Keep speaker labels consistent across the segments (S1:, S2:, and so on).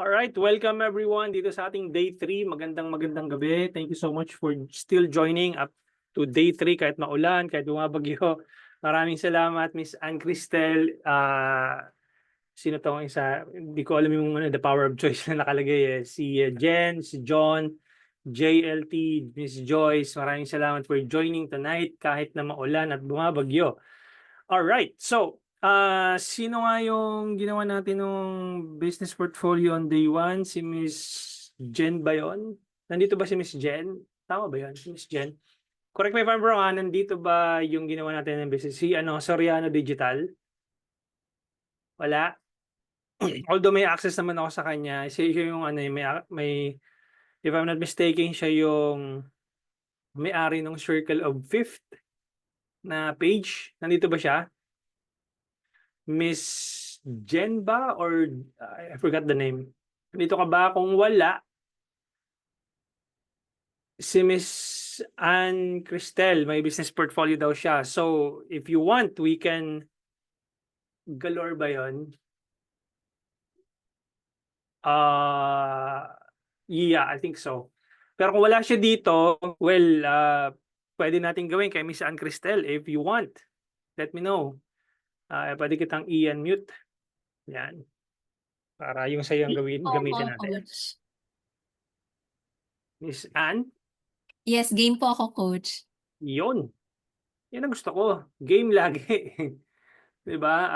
S1: Alright, welcome everyone dito sa ating day 3. Magandang gabi. Thank you so much for still joining up to day 3 kahit maulan, kahit bumabagyo. Maraming salamat, Miss Ann Cristel. Sino tong isa? Hindi ko alam yung the power of choice na nakalagay. Si Jen, si John, JLT, Miss Joyce. Maraming salamat for joining tonight kahit na maulan at bumabagyo. Alright, so sino nga yung ginawa natin ng business portfolio on day 1? Si Miss Jen ba yun? Nandito ba si Miss Jen? Tama ba yun? Si Miss Jen? Correct me if I'm wrong, nandito ba yung ginawa natin ng business? Si Soriano Digital? Wala? Although may access naman ako sa kanya, siya yung may if I'm not mistaken, siya yung may-ari ng Circle of Fifth na page. Nandito ba siya? Miss Jen ba or I forgot the name. Dito ka ba? Kung wala, si Miss Ann Cristel, may business portfolio daw siya. So, if you want, we can galore ba yun? Yeah, I think so. Pero kung wala siya dito, well, pwede natin gawin kay Miss Ann Cristel if you want. Let me know. Pwede kitang i-unmute. Yan. Para yung sa'yo ang gamitin natin.
S2: Coach.
S1: Miss Ann?
S2: Yes, game po ako, Coach.
S1: Yun. Yan ang gusto ko. Game lagi. Diba?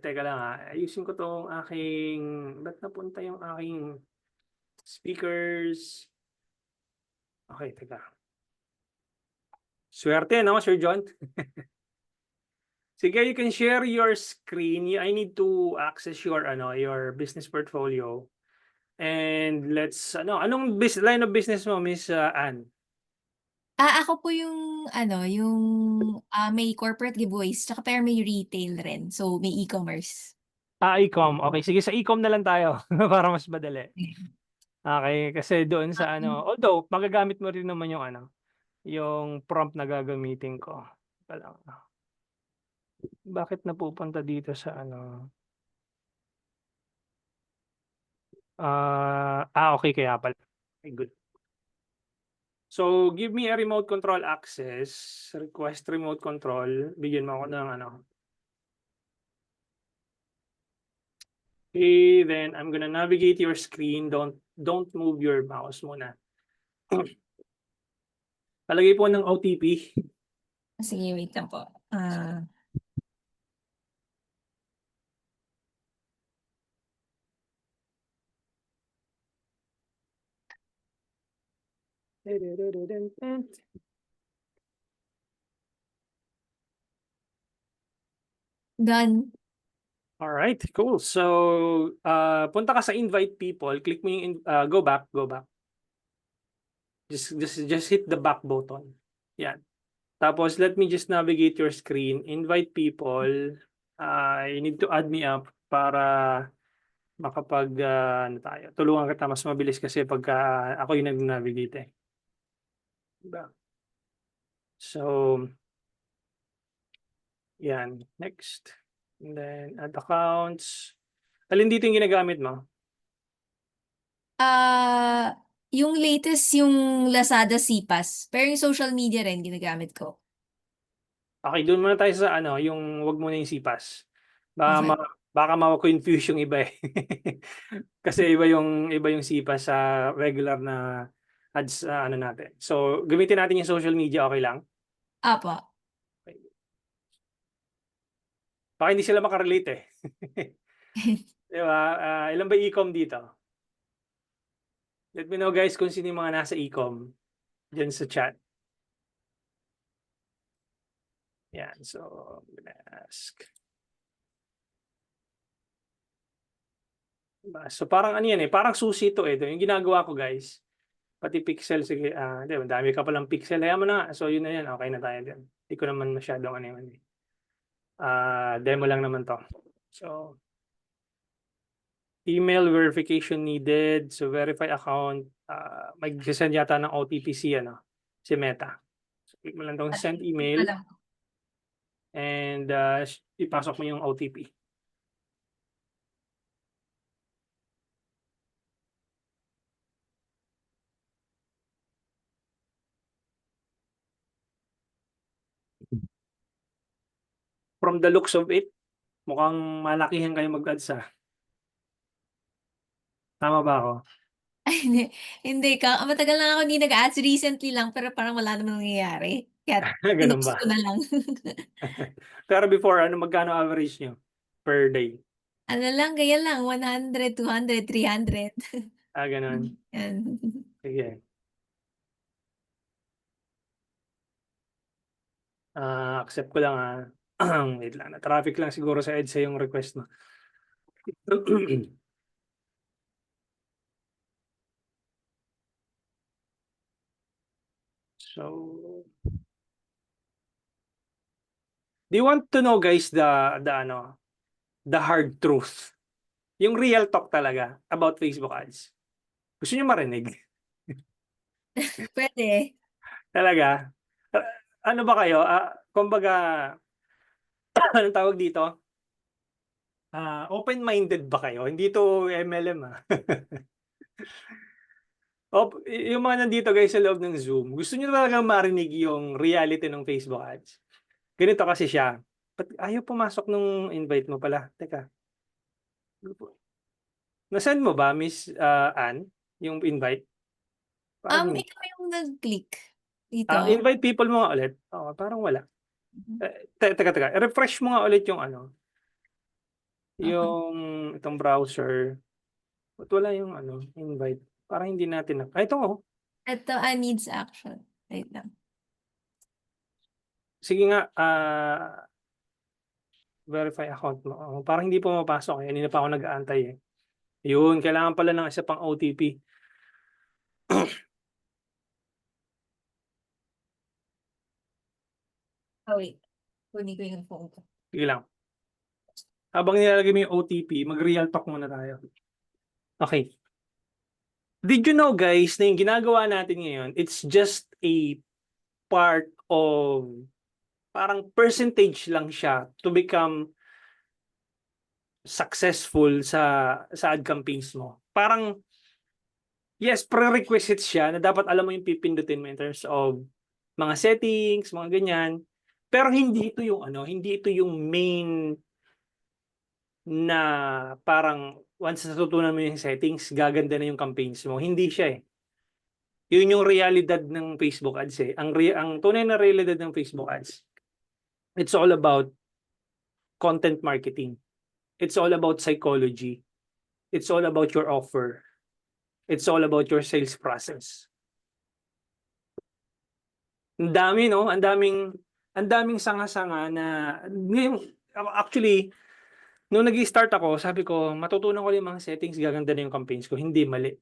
S1: Teka lang ayusin ko tong aking, ba't napunta yung aking speakers? Okay, teka. Swerte, no, Sir John? Sige, you can share your screen. I need to access your business portfolio. And let's anong line of business mo, Miss Ann?
S2: Ako po yung may corporate giveaways tsaka pero may retail rin. So, may e-commerce.
S1: E-com. Okay, sige sa e-com na lang tayo para mas madali. Okay, kasi doon sa although magagamit mo rin naman yung prompt na gagamitin ko. Bakit napupunta dito sa okay kaya pala. Okay, good. So, give me a remote control access. Request remote control. Bigyan mo ako ng Okay, then I'm gonna navigate your screen. Don't move your mouse muna. Palagay po ng OTP.
S2: Sige, wait lang po.
S1: All
S2: Done.
S1: right, cool. So, punta ka sa invite people, click mo yung go back. Just hit the back button. Yan. Tapos let me just navigate your screen, invite people. You need to add me up para makapag tayo. Tulungan kita mas mabilis kasi pagka ako yung nag-navigate eh. Diba? So, yan. Next. And then add accounts. Alin dito yung ginagamit mo?
S2: Yung latest yung Lazada CPAS. Pero yung social media rin ginagamit ko.
S1: Okay, doon muna tayo sa yung wag muna yung CPAS.
S2: Okay.
S1: Baka ma-confuse yung iba eh. Kasi iba yung CPAS sa regular na ads natin. So, gamitin natin yung social media, okay lang?
S2: Apo.
S1: Okay. Baka hindi sila makarelate eh. Diba? Ilan ba e-com dito? Let me know guys kung sino yung mga nasa e-com dyan sa chat. Yan, so I'm gonna ask. So parang yan eh, parang susi to eh. Yung ginagawa ko guys, pati pixel, sige, dami ka palang pixel, hayaan mo na. So yun na yan, okay na tayo din. Hindi ko naman masyadong demo lang naman to. So, email verification needed. So verify account, mag-send yata ng OTP si Meta. So click mo lang tong send email. And ipasok mo yung OTP. from the looks of it, mukhang malakihan kayo mag-ads, Tama ba ako?
S2: Ay hindi, hindi matagal na ako hindi nag-a-ads, recently lang pero parang wala namang nangyayari, kaya
S1: Gano'n
S2: pinost
S1: ba?
S2: ko na lang.
S1: Pero before ano, magkano average niyo per day?
S2: Ano lang, ganyan lang 100, 200, 300.
S1: Gano'n.
S2: Yan.
S1: Sige. Accept ko lang, Wait lang, na-traffic lang siguro sa EDSA yung request mo. So, do you want to know guys the hard truth? Yung real talk talaga about Facebook ads. Gusto niyo marinig?
S2: Puwede.
S1: Talaga? Ah, ano ba kayo, kumbaga anong tawag dito? Open-minded ba kayo? Hindi 'to MLM, yung mga nandito guys sa loob ng Zoom, gusto niyo talagang marinig yung reality ng Facebook ads. Ganito kasi siya, ba't ayaw pumasok nung invite mo pala? Teka, na-send mo ba Miss, Ann, yung invite? Parang hindi.
S2: Ikaw yung nag-click dito.
S1: Invite people mo nga ulit. Oo, parang wala. Teka, refresh mo nga ulit yung ano,
S2: Okey.
S1: yung itong browser. Ba't wala yung ano, invite? Parang hindi natin ito,
S2: Ito, needs action. Wait lang.
S1: sige nga, verify account mo. Parang hindi pumapasok, kanina pa ako nag-aantay, eh. Yun, kailangan pala ng isa pang OTP.
S2: Wait, kunin ko yung phone ko.
S1: Sige lang. Habang nilalagay mo yung OTP, mag-real talk muna tayo. Okay. Did you know guys na yung ginagawa natin ngayon, it's just a part of parang percentage lang siya to become successful sa ad campaigns mo. Parang yes, prerequisite siya na dapat alam mo yung pipindutin mo in terms of mga settings, mga ganyan. Pero hindi ito yung ano, hindi ito yung main na parang once natutunan mo yung settings, gaganda na yung campaigns mo. Hindi siya, eh. Yun yung realidad ng Facebook ads, eh. Ang tunay na realidad ng Facebook ads, it's all about content marketing. It's all about psychology. It's all about your offer. It's all about your sales process. Ang dami 'no, ang daming sanga-sanga na ngayon actually, nung nag-i-start ako sabi ko matutunan ko lang yung mga settings gaganda na yung campaigns ko, hindi mali.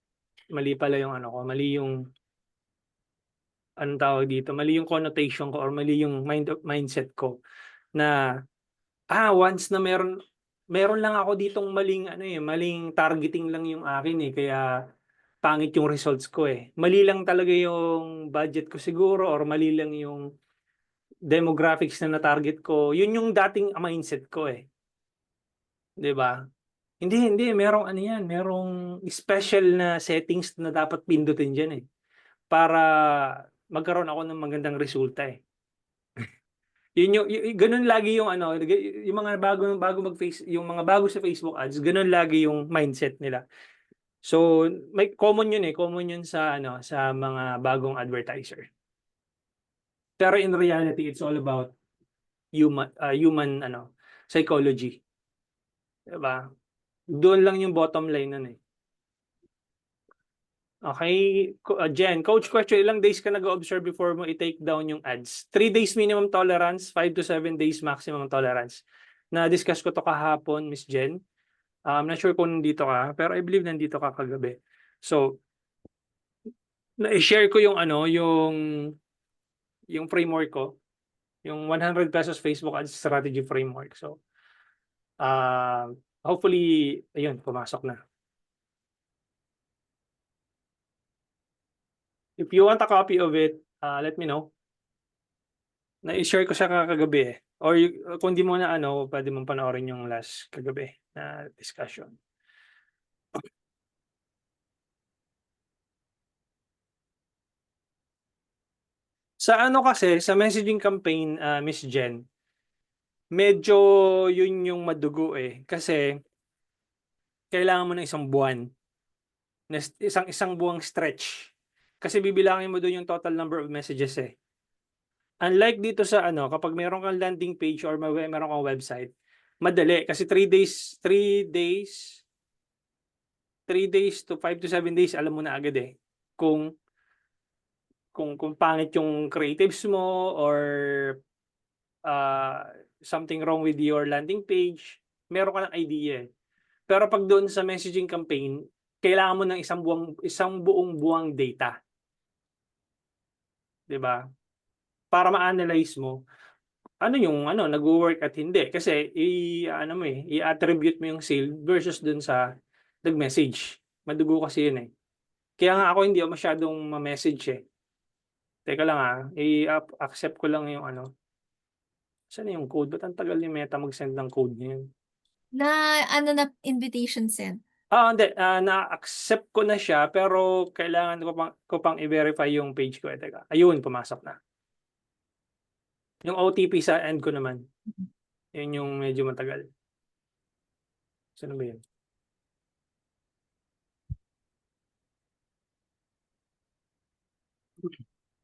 S1: Mali pala yung ano ko, mali yung anong tawag dito, mali yung connotation ko or mali yung mindset ko na, once na meron lang ako ditong maling ano, eh, maling targeting lang yung akin, eh, kaya pangit yung results ko, eh. Mali lang talaga yung budget ko siguro or mali lang yung demographics na na-target ko, yun yung dating mindset ko, eh, 'di ba? Hindi merong ano yan, merong special na settings na dapat pindutin diyan, eh, para magkaroon ako ng magandang resulta, eh. Yun yung gano'n lagi yung ano, yung mga bago yung mga bago sa Facebook ads, gano'n lagi yung mindset nila. So, may common yun sa ano, sa mga bagong advertiser. Pero in reality, it's all about human ano, psychology, 'di ba? Doon lang yung bottom line nun, eh. Okey, Jen, coach question, ilang days ka nag-o-observe before mo i-take down yung ads? 3 days minimum tolerance, 5 to 7 days maximum tolerance. Na-discuss ko 'to kahapon, Miss Jen. Not sure kung nandito ka, pero I believe nandito ka kagabi. So, na-share ko yung ano, yung framework ko, yung ₱100 Facebook Ads Strategy Framework. So, hopefully ayun pumasok na. If you want a copy of it, let me know. Na-share ko siya kagabi, eh, or kung di mo na ano, puwede mong panoorin yung last kagabi na discussion. Sa ano kasi, sa messaging campaign, Miss Jen, medyo yun yung madugo kasi kailangan mo ng isang buwan, isang buwang stretch. Kasi bibilangin mo dun yung total number of messages Unlike dito sa kapag meron kang landing page or meron kang website, madali kasi 3 days to 5 to 7 days alam mo na agad kung kung pangit yung creatives mo or something wrong with your landing page, meron ka ng idea. Pero 'pag doon sa messaging campaign, kailangan mo ng isang buong buwang data, 'di ba? Para ma-analyze mo ano yung nagwo-work at hindi. Kasi i-attribute mo yung sale versus dun sa nag-message. Madugo kasi yun Kaya nga ako hindi ako masyadong ma-message Teka lang i-accept ko lang yung saan na yung code? Ba't ang tagal ni Meta mag-send ng code niyan?
S2: Na ano na invitation sent.
S1: Hindi, na-accept ko na siya pero kailangan ko pang i-verify yung page ko teka. Ayun, pumasok na. Yung OTP sa end ko naman, yun yung medyo matagal. Saan ba yun?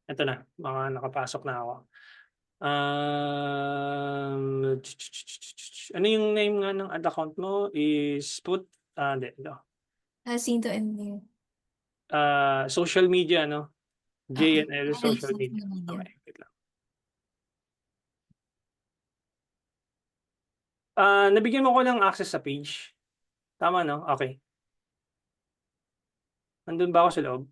S1: Eto na, mga nakapasok na ako. Ano yung name nga ng ad account mo is hindi, ito.
S2: Jacinto and Leo.
S1: Social media,
S2: Oo,
S1: JNL social
S2: social
S1: media.
S2: media.
S1: Okay, wait lang. Nabigyan mo ko ng access sa page. Tama, no? Okay. Nandun ba ako sa loob?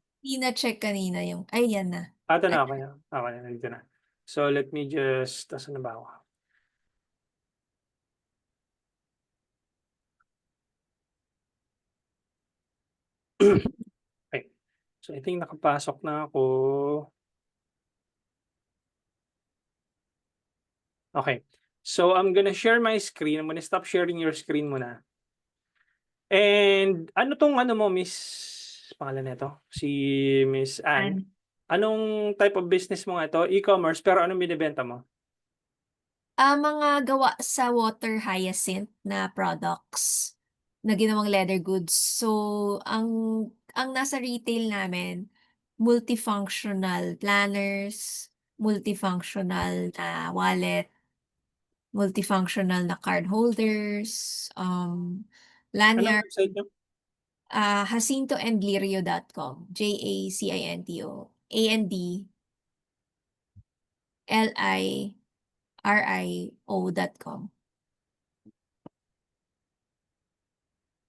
S2: Check kanina yung ay yan na.
S1: Ito na,
S2: Ay,
S1: okay na. Okay na, nandito na. So, let me just, tasan na ba ako? Okay. So, I think nakapasok na ako. Okay. So, I'm gonna share my screen. I'm gonna stop sharing your screen muna. And ano 'tong mo, pangalan nito? Si Miss Ann.
S2: Ann.
S1: Anong type of business mo nga ito? E-commerce, pero anong binebenta mo?
S2: Mga gawa sa water hyacinth na products na ginawang leather goods. So, ang nasa retail namin, multifunctional planners, multifunctional na wallet, multifunctional na card holders,
S1: Anong
S2: lanyard,
S1: website niyo?
S2: jacintoandlirio.com, JACINTO, ANDLIRIO.com.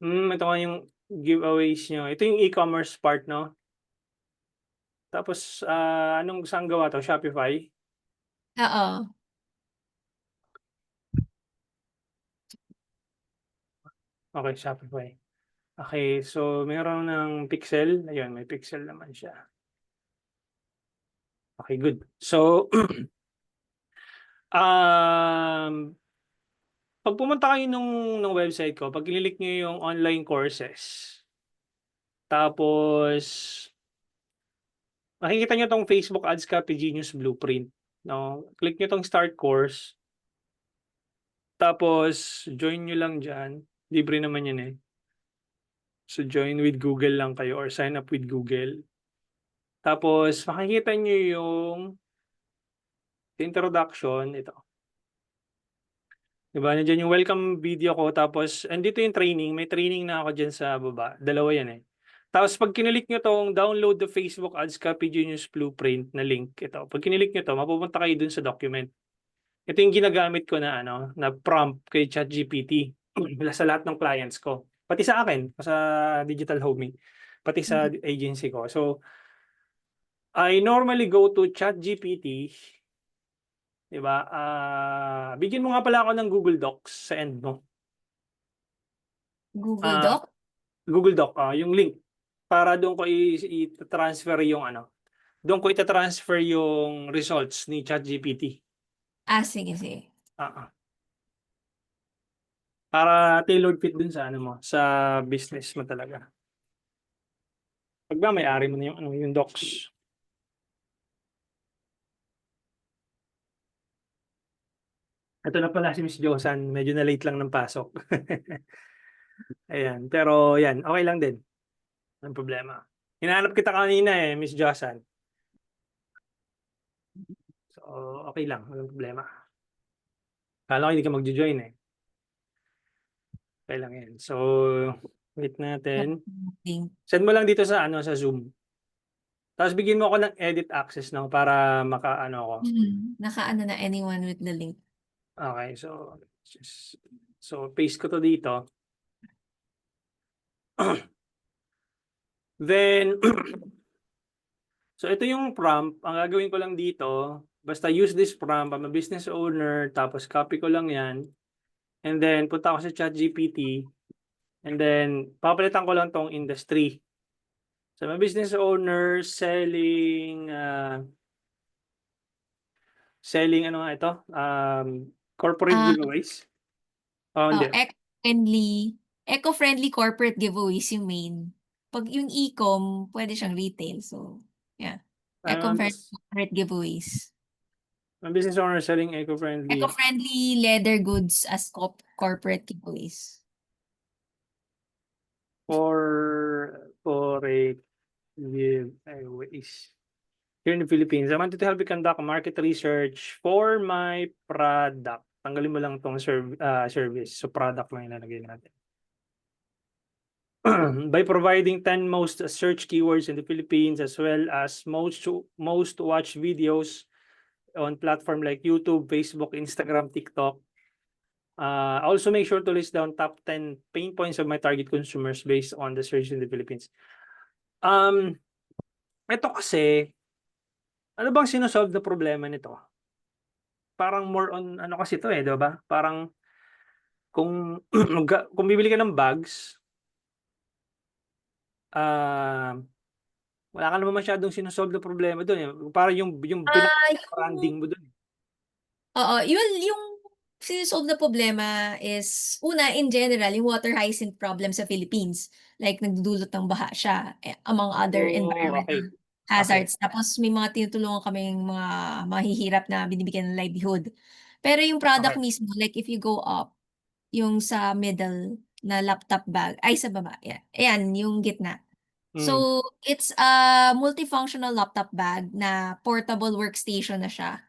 S1: Ito nga yung giveaways niyo. Ito yung e-commerce part, 'no? Tapos, saan gawa 'to, Shopify?
S2: Oo.
S1: Okay, Shopify. Okay, so meron ng pixel, ayun may pixel naman siya. Okay, good. So, um, 'pag pumunta kayo nung website ko, 'pag clinic niyo yung online courses, tapos makikita niyo 'tong Facebook Ads Copy Genius Blueprint, 'no? Click niyo 'tong start course, tapos join niyo lang diyan, libre naman 'yan So, join with Google lang kayo or sign up with Google. Tapos makikita niyo yung introduction, ito. 'Di ba, nandiyan yung welcome video ko tapos andito yung training, may training na ako diyan sa baba, dalawa 'yan Tapos 'pag kinilik niyo 'tong download the Facebook Ads Copy Genius Blueprint na link, ito. 'Pag kinilik niyo 'to, mapupunta kayo dun sa document. Ito yung ginagamit ko na na prompt kay ChatGPT sa lahat ng clients ko. Pati sa akin, sa Digital Homey, pati sa agency ko. So, I normally go to ChatGPT, 'di ba? Bigyan mo nga pala ako ng Google Docs sa end mo.
S2: Google
S1: Ah,
S2: Doc?
S1: Google Doc, yung link para doon ko i-transfer yung doon ko ita-transfer yung results ni ChatGPT.
S2: Sige, sige.
S1: Oo. Para tailored fit dun sa mo, sa business mo talaga. 'Pag ba may-ari mo na yung yung docs. Ito na pala si Miss Josan, medyo na late lang ng pasok. Ayan, pero yan, okay lang din. Walang problema. Hinahanap kita kanina Miss Josan. So, okay lang, walang problema. Kala ko hindi ka magjo-join Okay lang yan. So, wait natin.
S2: Link.
S1: Send mo lang dito sa sa Zoom. Tapos bigyan mo ako ng edit access para maka-ano ako.
S2: Naka-ano na anyone with the link.
S1: Okay, so paste ko to dito. Then, so ito yung prompt. Ang gagawin ko lang dito, basta use this prompt. I'm a business owner, tapos copy ko lang yan. And then, punta ako sa ChatGPT. And then, papalitan ko lang tong industry. So, I'm a business owner selling ano nga ito? Corporate giveaways. Hindi.
S2: Eco-friendly corporate giveaways yung main. Pag yung e-com, pwede siyang retail. So, yeah. Eco-friendly corporate giveaways.
S1: I'm a business owner selling eco-friendly.
S2: Eco-friendly leather goods as corporate giveaways.
S1: Corporate giveaways. Here in the Philippines, I wanted to help you conduct market research for my product. Tanggalin mo lang tong service. So, product lang ilalagay natin. By providing 10 most search keywords in the Philippines as well as most watched videos on platform like YouTube, Facebook, Instagram, TikTok. Also make sure to list down top 10 pain points of my target consumers based on the search in the Philippines. Ito kasi, ano bang sinosolve na problema nito? Parang more on ano kasi ito di ba? Parang kung kung bibili ka ng bags, wala ka naman masyadong sinosolve na problema doon Parang yung branding mo doon.
S2: Oo, yung sinosolve na problema is, una, in general, yung water hyacinth problem sa Philippines. Like, nagdudulot ng baha siya, among other environmental hazards. Tapos, may mga tinutulungan kaming mga mahihirap na binibigyan ng livelihood. Pero yung product mismo, like if you go up, yung sa middle na laptop bag, ay sa baba, ayan, yung gitna. So, it's a multifunctional laptop bag na portable workstation na siya.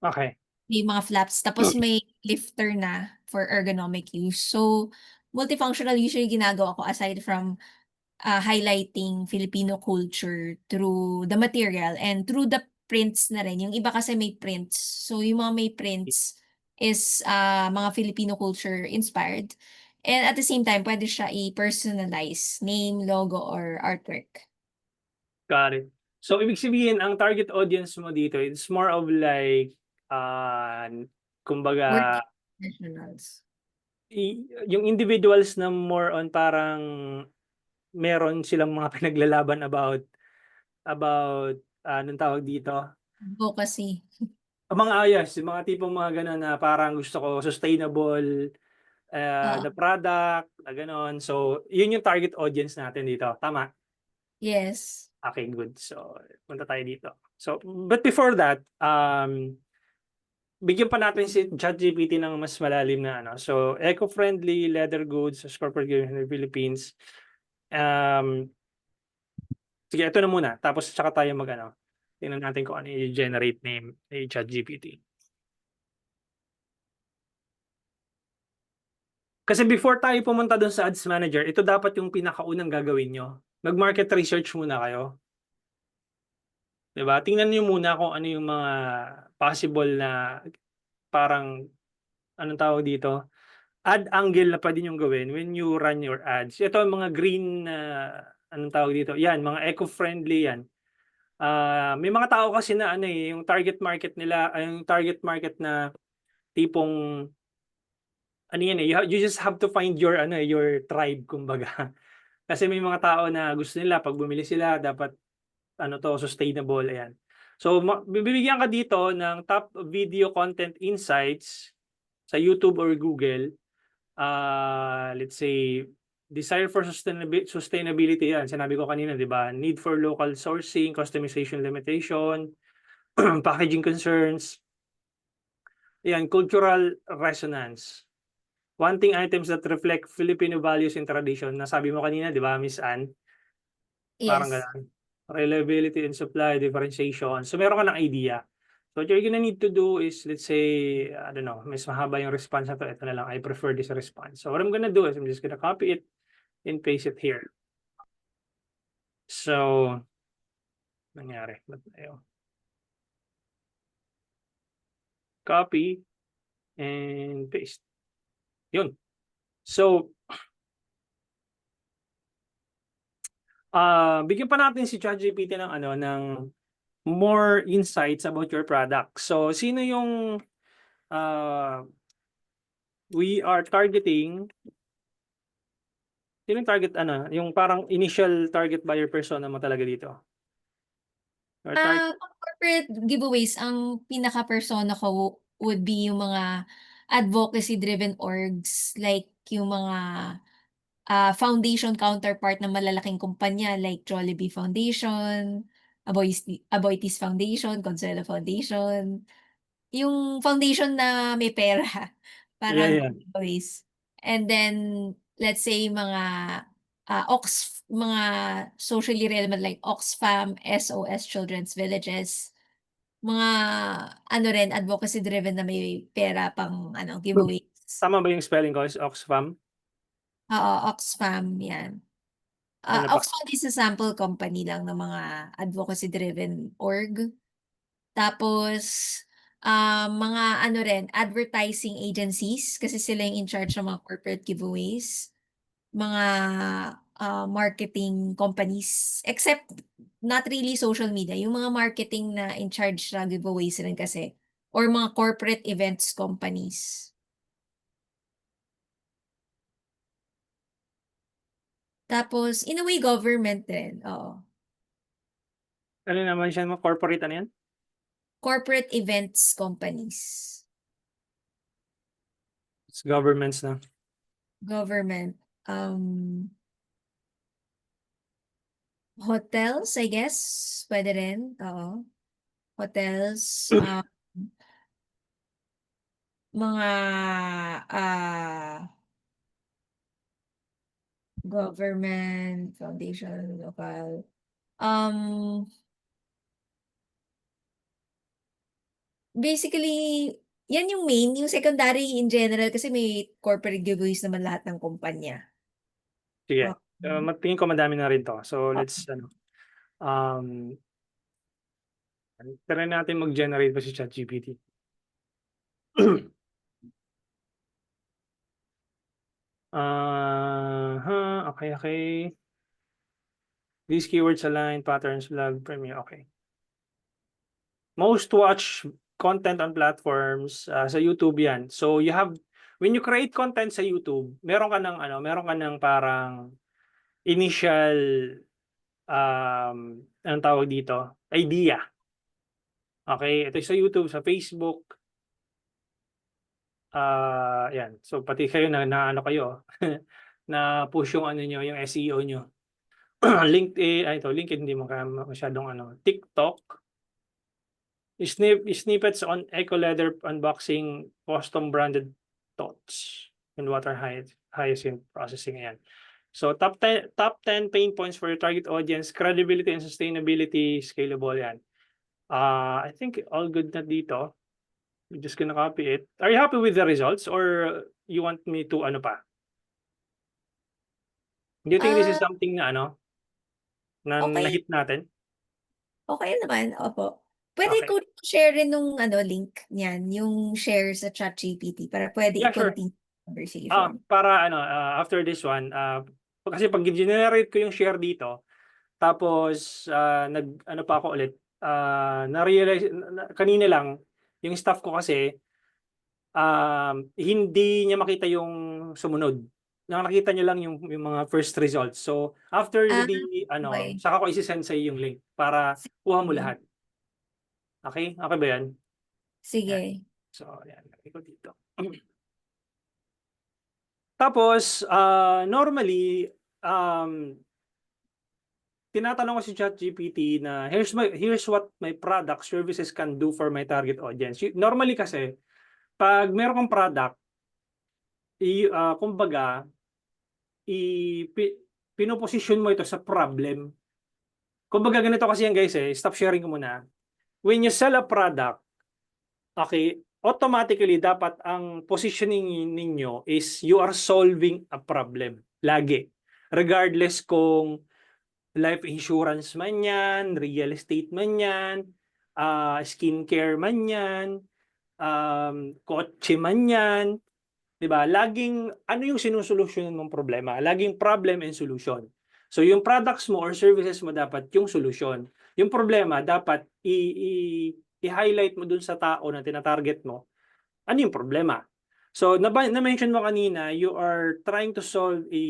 S1: Okay.
S2: May mga flaps, tapos may lifter na for ergonomic use. So, multifunctional usually ginagawa ko aside from highlighting Filipino culture through the material and through the prints na rin. Yung iba kasi may prints. So, yung mga may prints is mga Filipino culture inspired. And at the same time, pwede siya i-personalize, name, logo, or artwork.
S1: Got it. So, ibig sabihin, ang target audience mo dito, it's more of like, kumbaga,
S2: Working professionals.
S1: Yung individuals na more on parang meron silang mga pinaglalaban about anong tawag dito?
S2: Advocacy.
S1: Mga ayos, yung mga tipong mga gano'n na parang gusto ko sustainable the product, gano'n. So, yun yung target audience natin dito. Tama?
S2: Yes.
S1: Okay, good. So, punta tayo dito. So, but before that, bigyan pa natin si ChatGPT ng mas malalim na So, eco-friendly leather goods as corporate giveaways in the Philippines. Sige, ito na muna. Tapos tsaka tayo tingnan natin kung ano i-generate name ni ChatGPT. Kasi before tayo pumunta doon sa Ads Manager, ito dapat yung pinakaunang gagawin nyo. Mag-market research muna kayo. Diba? Tingnan nyo muna kung ano yung mga possible na parang, anong tawag dito? Ad angle na pwede nyo gawin when you run your ads. Ito ang mga green, anong tawag dito? Yan, mga eco-friendly yan. May mga tao kasi na yung target market nila, yung target market na tipong you just have to find your your tribe kumbaga. Kasi may mga tao na gusto nila pag bumili sila dapat sustainable ayan. So bibigyan ka dito ng top video content insights sa YouTube or Google. Let's say desire for sustainability yan. Sinabi ko kanina, 'di ba? Need for local sourcing, customization limitation, packaging concerns, Yan, cultural resonance. Wanting items that reflect Filipino values and tradition. Nasabi mo kanina, di ba, Miss Anne? Parang
S2: Yes.
S1: ganun. Reliability and supply, differentiation. So, meron ka ng idea. So, what you're gonna need to do is, let's say, I don't know, mas mahaba yung response na to. Ito na lang, I prefer this response. So, what I'm gonna do is, I'm just gonna copy it and paste it here. So, nangyari. Ba't ayaw? Copy and paste. Yun. So, bigyan pa natin si ChatGPT ng ano, ng more insights about your product. So, sino yung we are targeting, sino yung target, ano, yung parang initial target buyer persona mo talaga dito? Or
S2: Pang corporate giveaways, ang pinaka-persona ko would be yung mga advocacy-driven orgs, like yung mga foundation counterpart ng malalaking kumpanya like Jollibee Foundation, Aboitiz Foundation, Consuelo Foundation. Yung foundation na may pera
S1: yeah,
S2: para
S1: yeah.
S2: giveaways. And then, let's say, mga socially relevant like Oxfam, SOS Children's Villages, mga ano rin, advocacy-driven na may pera pang giveaways.
S1: Tama ba yung spelling ko? Is Oxfam?
S2: Oo, Oxfam, yan.
S1: Ano pa?
S2: Oxfam is a sample company lang ng mga advocacy-driven org. Tapos, mga ano rin, advertising agencies kasi sila yung in charge ng mga corporate giveaways. Mga marketing companies, except not really social media, yung mga marketing na in charge sa giveaways rin kasi, or mga corporate events companies. Tapos, in a way, government din. Oo.
S1: Ano naman siya mo? Corporate ano yan?
S2: Corporate events companies.
S1: It's governments na.
S2: Government. Hotels, I guess. Pwede rin. Oo. Hotels. Mga government, foundation, local. Basically, yan yung main. Yung secondary in general kasi may corporate giveaways naman lahat ng kumpanya.
S1: Sige.
S2: Um,
S1: Tingin ko madami na rin to. So, let's, ano, try natin mag-generate pa si ChatGPT. Okay. These keywords align, patterns, blog, premium, okay. Most watched content on platforms, sa YouTube yan. So you have, when you create content sa YouTube, meron ka ng parang initial, anong tawag dito? Idea. Okay, ito sa YouTube, sa Facebook, yan. So pati kayo na ano kayo, na push yung ano nyo, yung SEO nyo. LinkedIn hindi mo masyadong ano. TikTok, snippets on Eco Leather unboxing, custom branded thoughts and water hyacinth processing. Ayan. So top 10 pain points for your target audience, credibility and sustainability, scalable yan. I think all good na dito. We're just gonna copy it. Are you happy with the results or you want me to ano pa? Do you think this is something na ano na
S2: okay,
S1: na-hit natin?
S2: okay naman. Opo. Pwede
S1: Okay.
S2: ko share rin nung link niyan, yung share sa ChatGPT para pwede
S1: Yeah, sure.
S2: i-continue conversation.
S1: Para ano, after this one, kasi pag generate ko yung share dito, tapos ano pa ako ulit, na-realize kanina lang yung staff ko kasi hindi niya makita yung sumunod. Nakita niya lang yung mga first results. So after the
S2: Okay.
S1: saka ko isi-send sa yung link para kuha mo
S2: Sige.
S1: lahat. Okay? Okay ba 'yan?
S2: Sige.
S1: So ayan, ko dito. Tapos normally tinatanong ko si ChatGPT na here's what my product services can do for my target audience. Normally kasi pag meron kang product, kumbaga, pinoposisyon mo ito sa problem. Kumbaga ganito kasi yan guys stop sharing ko muna. When you sell a product, okay, automatically dapat ang positioning ninyo is you are solving a problem. Lagi. Regardless kung life insurance man yan, real estate man yan, skincare man yan, kotse man yan, 'di ba? Laging ano yung sinusolusyonan mong problema? Laging problem and solution. So yung products mo or services mo dapat yung solution. Yung problema dapat i-highlight mo dun sa tao na tina-target mo. Ano yung problema? So na-mention mo kanina, you are trying to solve a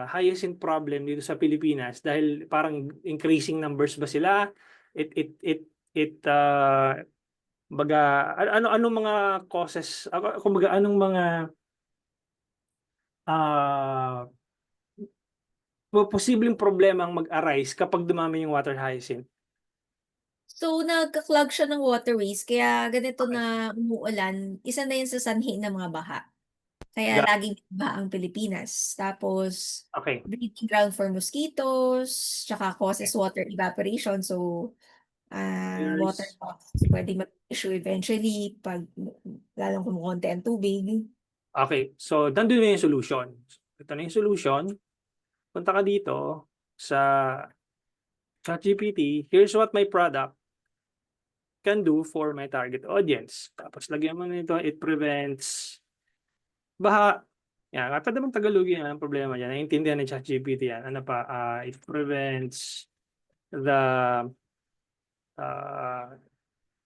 S1: hyacinth problem dito sa Pilipinas dahil parang increasing numbers ba sila? Baga ano mga causes, kumbaga anong mga posibleng problema ang mag-arise kapag dumami yung water hyacinth.
S2: So, nagka-clog siya ng waterways kaya ganito
S1: Okay.
S2: na umuulan, isa na yun sa sanhi ng mga baha. Kaya
S1: Got
S2: laging baha ang Pilipinas. Tapos,
S1: Okay.
S2: breeding ground for mosquitoes, tsaka causes
S1: Okay.
S2: water evaporation. So, water
S1: There's,
S2: loss pwede mag-issue eventually pag lalong kumukonti ang tubig.
S1: okay. So, nandun na yung solution. Ito na yung solution. Punta ka dito sa ChatGPT. Here's what my product can do for my target audience. Tapos, lagyan mo nito, it prevents baha. Yan. Kapag naman Tagalogin, ang problema dyan. Naiintindihan ng ChatGPT yan. Ano pa? It prevents the uh,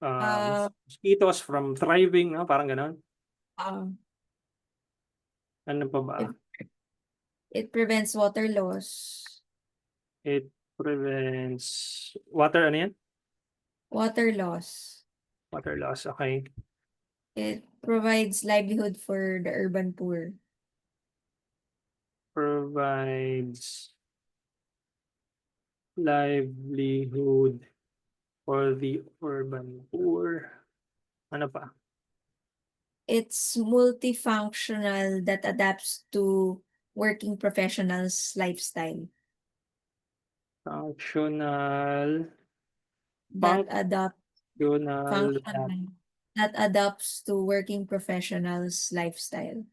S2: Uh,
S1: mosquitoes from thriving, no? Parang ganon.
S2: uh,
S1: Ano pa ba?
S2: it, it prevents water loss.
S1: It prevents water, ano yan?
S2: Water loss.
S1: Water loss, okay.
S2: It provides livelihood for the urban poor.
S1: Provides livelihood for the urban poor. Ano pa?
S2: It's multifunctional that adapts to working professionals' lifestyle.
S1: Functional.
S2: That adapt
S1: Functional.
S2: functional that adapts to working professionals' lifestyle.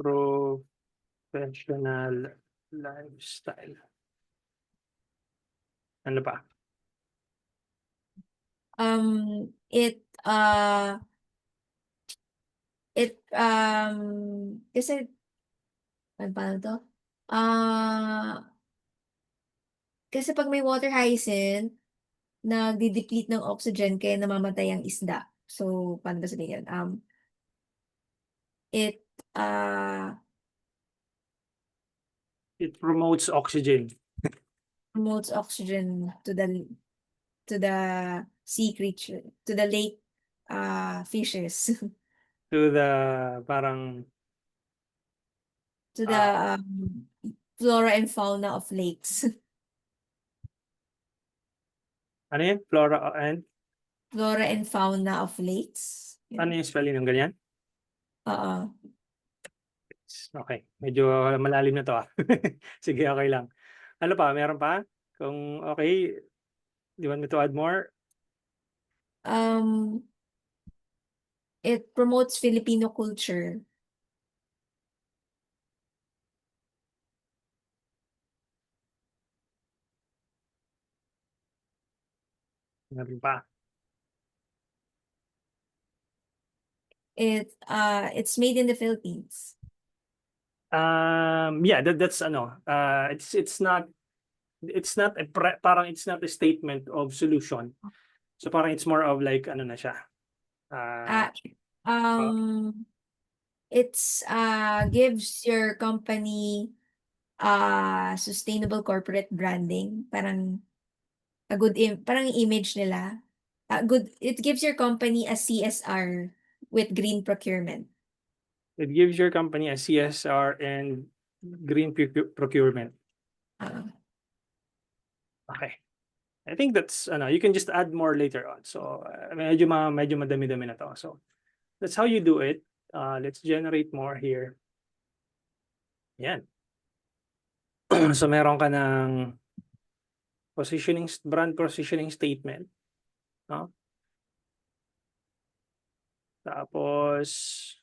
S1: Professional lifestyle. Ano pa?
S2: It kasi paano to? Kasi pag may water hyacinth, nagdi-deplete ng oxygen kaya namamatay ang isda. So, paano ba sabihin? It
S1: It promotes oxygen
S2: promotes oxygen to the sea creature, to the lake fishes,
S1: to the parang
S2: to the flora and fauna of lakes.
S1: ano yan? Flora and
S2: Flora and fauna of lakes.
S1: ano yung spelling ng ganyan?
S2: Oo.
S1: Okay, medyo malalim na to Sige, okay lang. Ano pa? Meron pa? Kung okay, do you want me to add more?
S2: It promotes Filipino culture.
S1: Meron pa.
S2: It's made in the Philippines.
S1: Yeah, that's ano. It's not parang it's not a statement of solution. So parang it's more of like ano na siya.
S2: It's gives your company sustainable corporate branding, parang parang image nila. It gives your company a CSR with green procurement.
S1: It gives your company a CSR and green procurement. Okay. I think that's ano, you can just add more later on. So medyo madami-dami na to. So That's how you do it. Let's generate more here. Yan. So meron ka ng brand positioning statement. No? Tapos,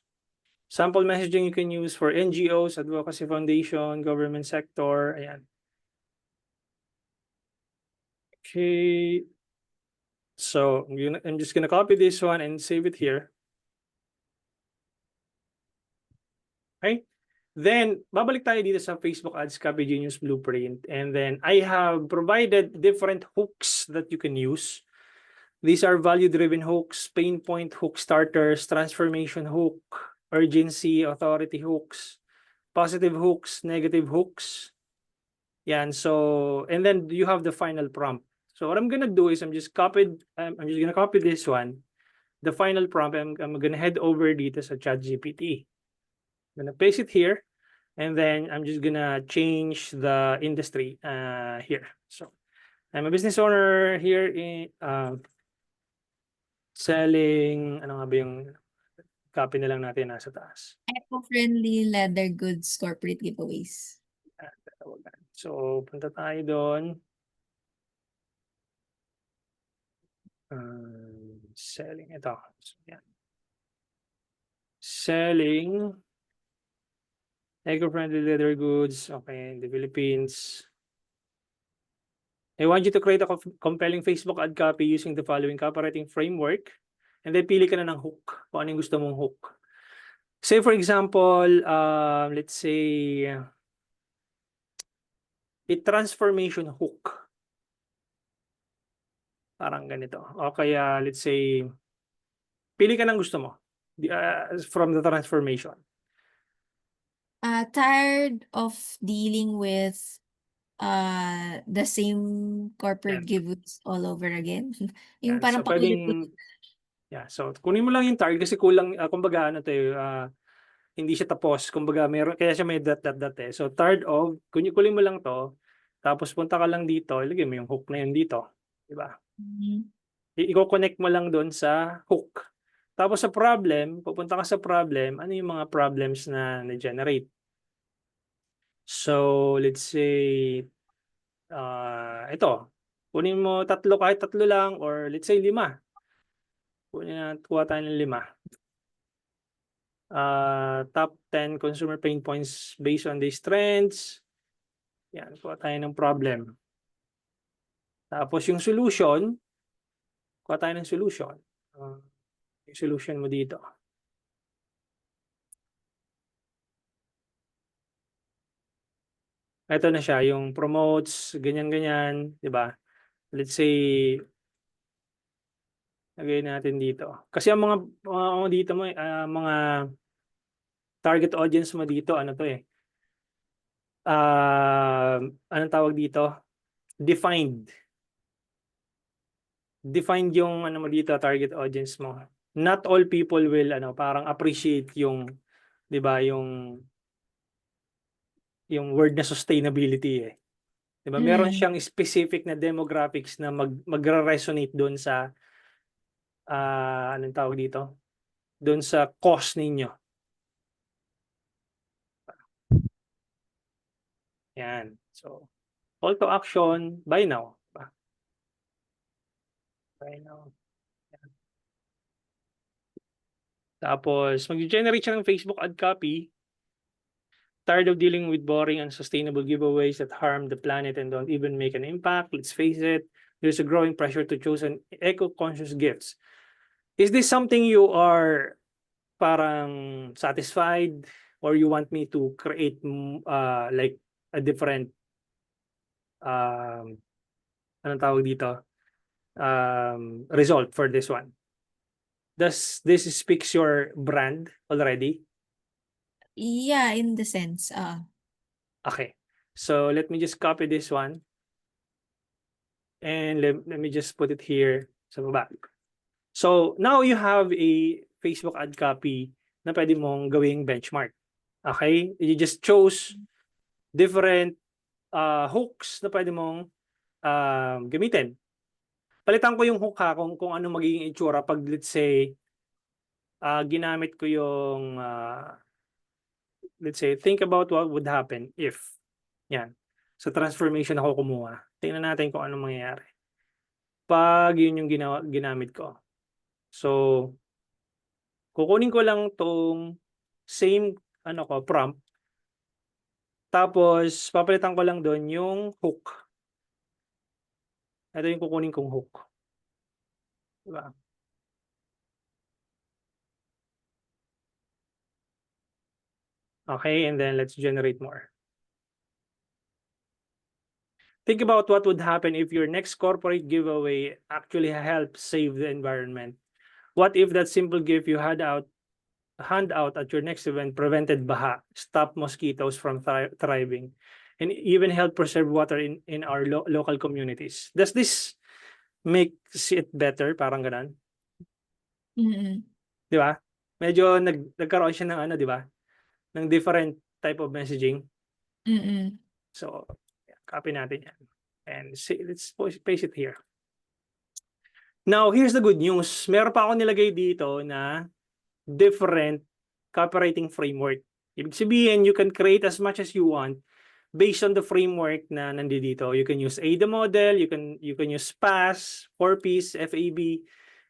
S1: sample messaging you can use for NGOs, advocacy foundation, government sector. Ayan. Okay. So I'm just gonna copy this one and save it here. Okay. Then, babalik tayo dito sa Facebook Ads Copy Genius Blueprint. And then, I have provided different hooks that you can use. These are value-driven hooks, pain point hook starters, transformation hook, urgency, authority hooks, positive hooks, negative hooks. Yan. So, and then you have the final prompt. So what I'm gonna do is I'm just gonna copy this one. The final prompt, I'm gonna head over dito sa ChatGPT. I'm gonna paste it here, and then I'm just gonna change the industry here. So I'm a business owner here in selling, ano nga ba yung copy na lang natin nasa taas.
S2: Eco-friendly leather goods corporate giveaways.
S1: So punta tayo doon. Selling ito. So, yan. Selling eco-friendly leather goods, okay, in the Philippines. I want you to create a compelling Facebook ad copy using the following copywriting framework. And then pili ka na ng hook, kung ano yung gusto mong hook. Say for example, let's say, a transformation hook. Parang ganito. O kaya, let's say, pili ka ng gusto mo from the transformation.
S2: Tired of dealing with the same corporate
S1: Yan.
S2: giveaways all over again. Yung
S1: Yan.
S2: parang
S1: So, pwedeng, yeah, so kunin mo lang yung target kasi kulang, kumbaga ano tayo, hindi siya tapos. Kumbaga, kaya siya may dot eh. So, tired of, kunin mo lang to, tapos punta ka lang dito, ilagay mo yung hook na yun dito. Diba? I-connect mo lang doon sa hook. Tapos sa problem, pupunta ka sa problem, ano yung mga problems na na-generate? So, let's say, ito, kunin mo kahit tatlo lang, or let's say 5. Kuha tayo ng 5. Top 10 consumer pain points based on these trends. Yan, kuha tayo ng problem. Tapos yung solution, kuha tayo ng solution. Yung solution mo dito. Ito na siya, yung promotes, ganyan-ganyan, di ba? Let's say, lagay natin dito. Kasi ang mga dito mo, mga target audience mo dito, ano to eh? Anong tawag dito? Defined. Defined yung ano mo dito, target audience mo. Not all people will parang appreciate yung, 'di ba, yung word na sustainability eh. 'Di ba? Meron siyang specific na demographics na magre-resonate doon sa anong tawag dito? Doon sa cause ninyo. Yan. So, call to action, buy now. Buy now. Yan. Tapos, mag-generate siya ng Facebook ad copy. Tired of dealing with boring and unsustainable giveaways that harm the planet and don't even make an impact? Let's face it, there's a growing pressure to choose an eco-conscious gifts. Is this something you are parang satisfied, or you want me to create like a different anong tawag dito? Result for this one? Does this speaks your brand already?
S2: Yeah, in the sense.
S1: Okay. So let me just copy this one. And let me just put it here sa baba. So now you have a Facebook ad copy na pwede mong gawing benchmark. Okay? You just chose different hooks na pwede mong gamitin. Palitan ko yung hook ha, kung ano magiging itsura pag let's say ginamit ko yung, let's say, think about what would happen if. Yan. Sa transformation ako kumuha. Tingnan natin kung anong mangyayari. Pag yun yung ginamit ko. So, kukunin ko lang tong same prompt. Tapos, papalitan ko lang doon yung hook. Ito yung kukunin kong hook. Diba? Okay, and then let's generate more. Think about what would happen if your next corporate giveaway actually helps save the environment. What if that simple gift you hand out at your next event prevented baha, stopped mosquitoes from thriving, and even help preserve water in our local communities? Does this make it better? Parang ganun.
S2: Mm-mm.
S1: Di ba? Medyo nagkaroon siya ng di ba? Ng different type of messaging.
S2: Mm-mm.
S1: So, copy natin yan. And let's paste it here. Now, here's the good news. Meron pa ako nilagay dito na different copywriting framework. Ibig sabihin, you can create as much as you want based on the framework na nandito. You can use AIDA model, you can use PAS, 4Ps, FAB,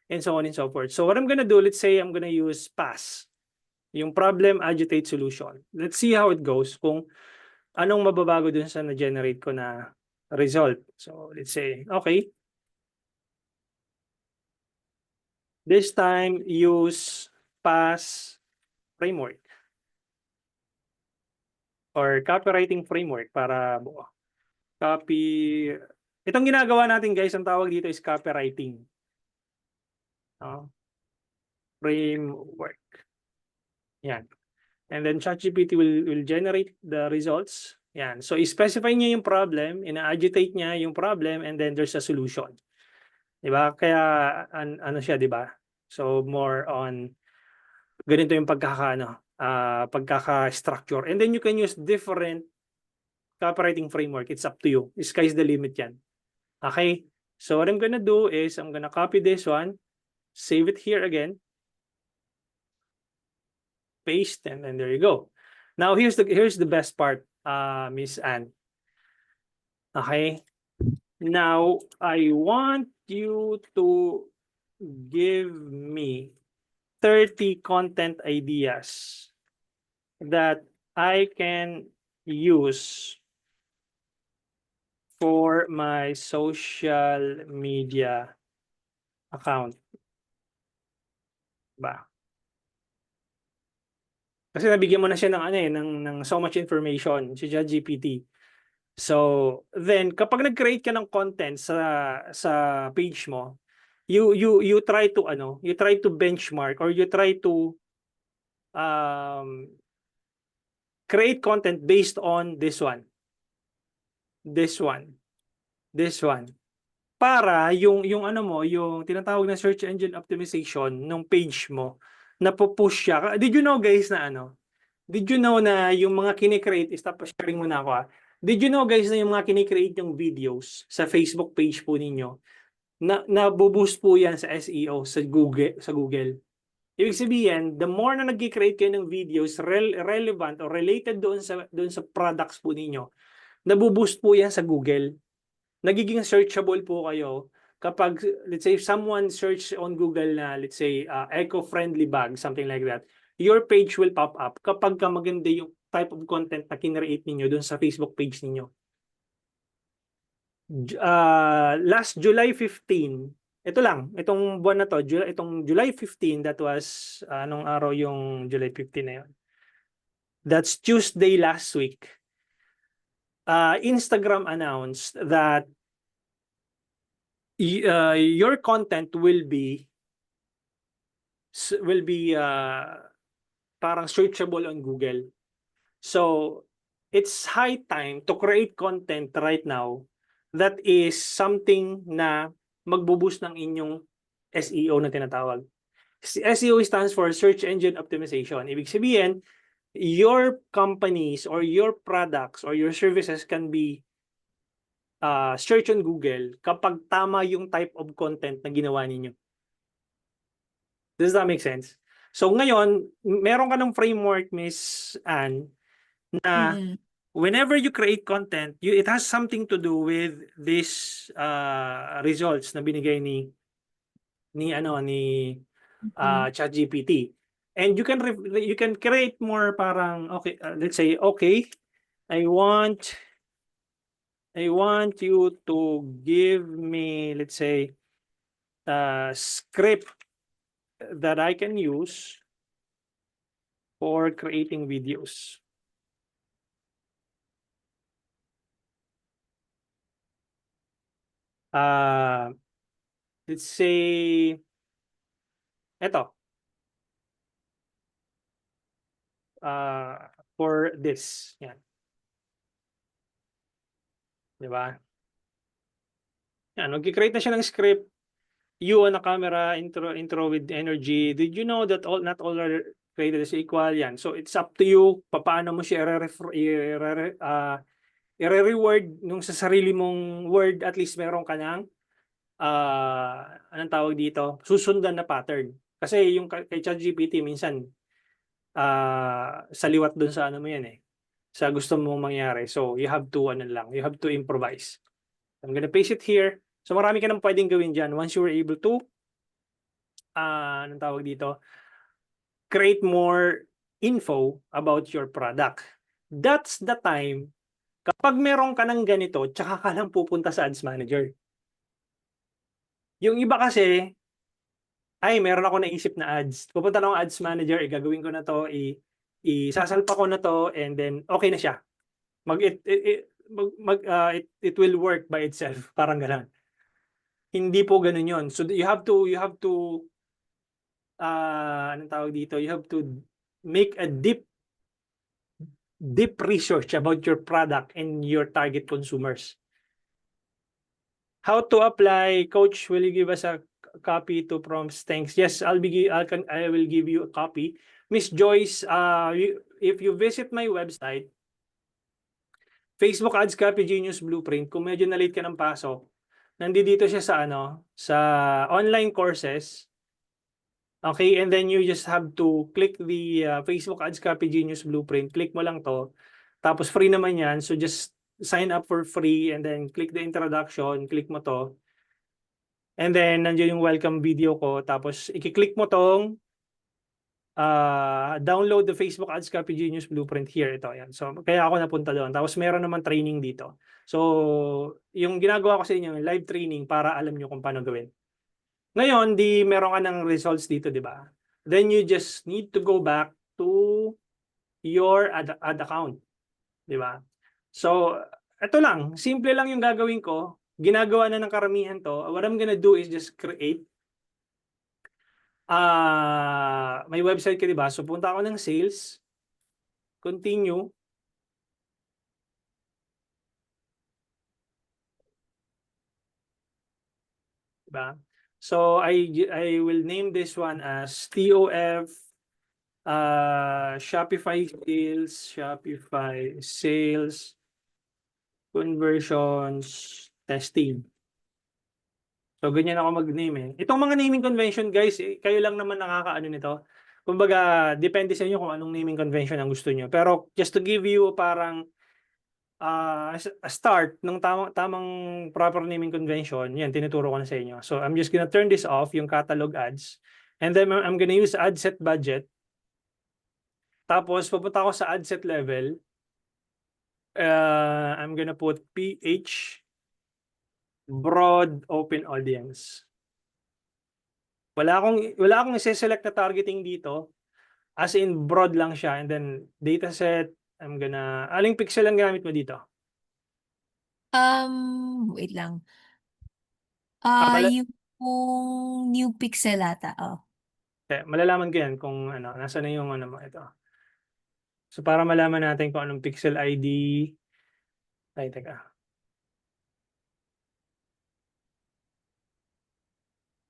S1: and so on and so forth. So what I'm gonna do, let's say I'm gonna use PAS, yung problem, agitate, solution. Let's see how it goes, kung anong mababago dun sa na-generate ko na result. So let's say, okay. This time, use PAS framework or copywriting framework para buo. Itong ginagawa natin guys, ang tawag dito is copywriting. Framework. Yan. And then ChatGPT will generate the results. Yan. So, i-specify niya yung problem, ina-agitate niya yung problem, and then there's a solution. Diba? Kaya, ano siya, diba? So, more on, ganito yung pagkaka-structure. And then you can use different copywriting framework. It's up to you. Sky's the limit yan. Okay? So, what I'm gonna do is, I'm gonna copy this one, save it here again, paste, and then there you go. Now, here's the best part, Miss Anne. Okay? Now, I want you to give me 30 content ideas that I can use for my social media account. Ba? Kasi nabigyan mo na siya ng so much information si ChatGPT. So, then kapag nag-create ka ng content sa page mo, you try to benchmark or you try to create content based on this one. Para yung tinatawag na search engine optimization ng page mo, napupush siya. Did you know guys na Did you know na yung mga kine-create, stop sharing muna ako Did you know guys na yung mga kine-create yung videos sa Facebook page po ninyo, na boost po yan sa SEO sa Google. Ibig sabihin, the more na nag-create kayo ng videos relevant or related doon sa products po ninyo, nabuboost po yan sa Google. Nagiging searchable po kayo kapag, let's say, someone search on Google na, let's say, eco-friendly bag, something like that, your page will pop up kapag maganda yung type of content na kinreate ninyo doon sa Facebook page ninyo. Last July 15, itong buwan na to, itong July 15, that was, anong araw yung July 15 na yun? That's Tuesday last week. Instagram announced that your content will be parang searchable on Google. So, it's high time to create content right now that is something na magbo-boost ng inyong SEO na tinatawag. SEO stands for Search Engine Optimization. Ibig sabihin, your companies or your products or your services can be search on Google kapag tama yung type of content na ginawa ninyo. Does that make sense? So ngayon, meron ka ng framework, Miss Anne, na
S2: Mm-mm.
S1: whenever you create content, it has something to do with these results na binigay ni
S2: Mm-mm.
S1: ChatGPT. And you can create more parang okay, let's say okay, I want you to give me, let's say, a script that I can use for creating videos. Let's say eto, for this. Yan, 'di ba? Yan, magki-create na siya ng script. You on a camera, intro with energy. Did you know that not all are created as equal? Yan. So it's up to you paano mo siya i-reward nung sa sarili mong word, at least meron ka ng anong tawag dito? Susundan na pattern. Kasi yung kay ChatGPT minsan saliwat dun sa ano mo yan eh. Sa gusto mong mangyari. So you have to you have to improvise. I'm gonna paste it here. So marami ka nang pwedeng gawin dyan once you were able to anong tawag dito? Create more info about your product. That's the time kapag meron ka ng ganito, tsaka ka lang pupunta sa Ads Manager. Yung iba kasi, ay meron ako naisip na ads. Pupunta na ako Ads Manager, gagawin ko na to, isasalpa ko na to, and then okay na siya. It will work by itself. Parang gano'n. Hindi po ganun yun. So you have to anong tawag dito? You have to make a deep research about your product and your target consumers. How to apply, Coach? Will you give us a copy to prompts? Thanks. Yes, I will give you a copy. Miss Joyce, if you visit my website, Facebook Ads Copy Genius Blueprint, kung medyo na-late ka ng pasok, nandito siya sa sa online courses. Okay, and then you just have to click the Facebook Ads Copy Genius Blueprint. Click mo lang to. Tapos free naman yan. So just sign up for free and then click the introduction. Click mo to. And then nandiyan yung welcome video ko. Tapos i-click mo tong download the Facebook Ads Copy Genius Blueprint here. Ito, yan. So kaya ako napunta doon. Tapos meron naman training dito. So yung ginagawa ko sa inyo, live training para alam nyo kung paano gawin. Ngayon, meron ka ng results dito, di ba? Then you just need to go back to your ad account. Di ba? So, ito lang. Simple lang yung gagawin ko. Ginagawa na ng karamihan to. What I'm gonna do is just create. May website ka, di ba? So, punta ako ng sales. Continue. Diba? So, I will name this one as TOF Shopify sales conversions testing. So ganyan ako mag-name eh. Itong mga naming convention guys, kayo lang naman nakakaano nito. Kumbaga, depende sa inyo kung anong naming convention ang gusto niyo. Pero just to give you parang a start ng tamang proper naming convention, yan, tinuturo ko na sa inyo. So I'm just gonna turn this off, yung catalog ads. And then I'm gonna use ad set budget. Tapos, pupunta ako sa ad set level. I'm gonna put PH broad open audience. Wala akong i-select na targeting dito. As in broad lang siya. And then dataset, aling pixel ang gamit mo dito?
S2: Wait lang.
S1: Mala-
S2: Yung new pixel ata. Oh.
S1: malalaman ko yan kung nasa na yung mo ito. So para malaman natin kung anong pixel ID. Ay, teka.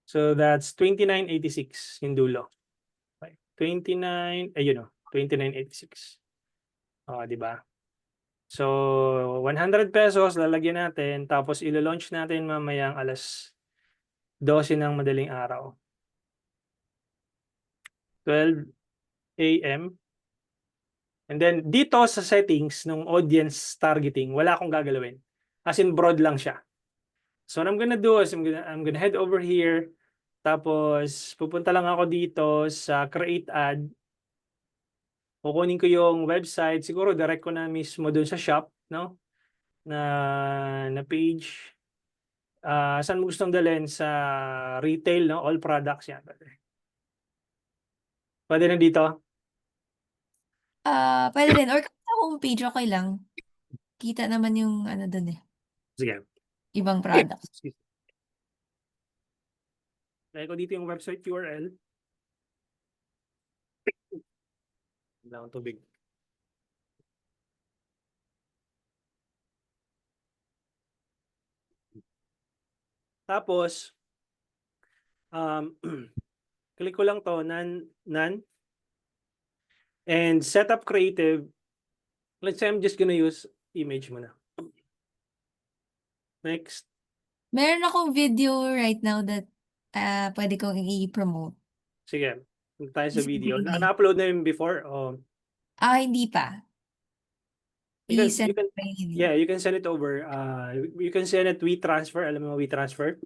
S1: So that's 2986 yung dulo. Okay. 2986. Di ba? So 100 pesos lalagyan natin, tapos ilo-launch natin mamayang alas 12 ng madaling araw. 12 a.m. And then dito sa settings ng audience targeting, wala akong gagalawin. As in broad lang siya. So what I'm gonna do is I'm gonna head over here. Tapos pupunta lang ako dito sa create ad. Kukunin ko yung website. Siguro direct ko na mismo dun sa shop, no? Na page. Saan mo gustong dalhin? Sa retail, no? All products yan. Pwede na dito?
S2: Pwede rin. Or kahit sa homepage, okay lang. Kita naman yung ano dun eh.
S1: Sige.
S2: Ibang products.
S1: Lagay ko dito yung website URL. Wala akong tubig. Tapos, click ko lang to, none. And setup creative. Let's say I'm just gonna use image muna. Next.
S2: Meron akong video right now that pwede kong i-promote.
S1: Sige. Punta tayo sa
S2: Isang
S1: video.
S2: video.
S1: Na-upload na yun before? Oh.
S2: Hindi pa.
S1: You can,
S2: pa yung link.
S1: yeah, you can send it over. You can send it WeTransfer. Alam mo WeTransfer?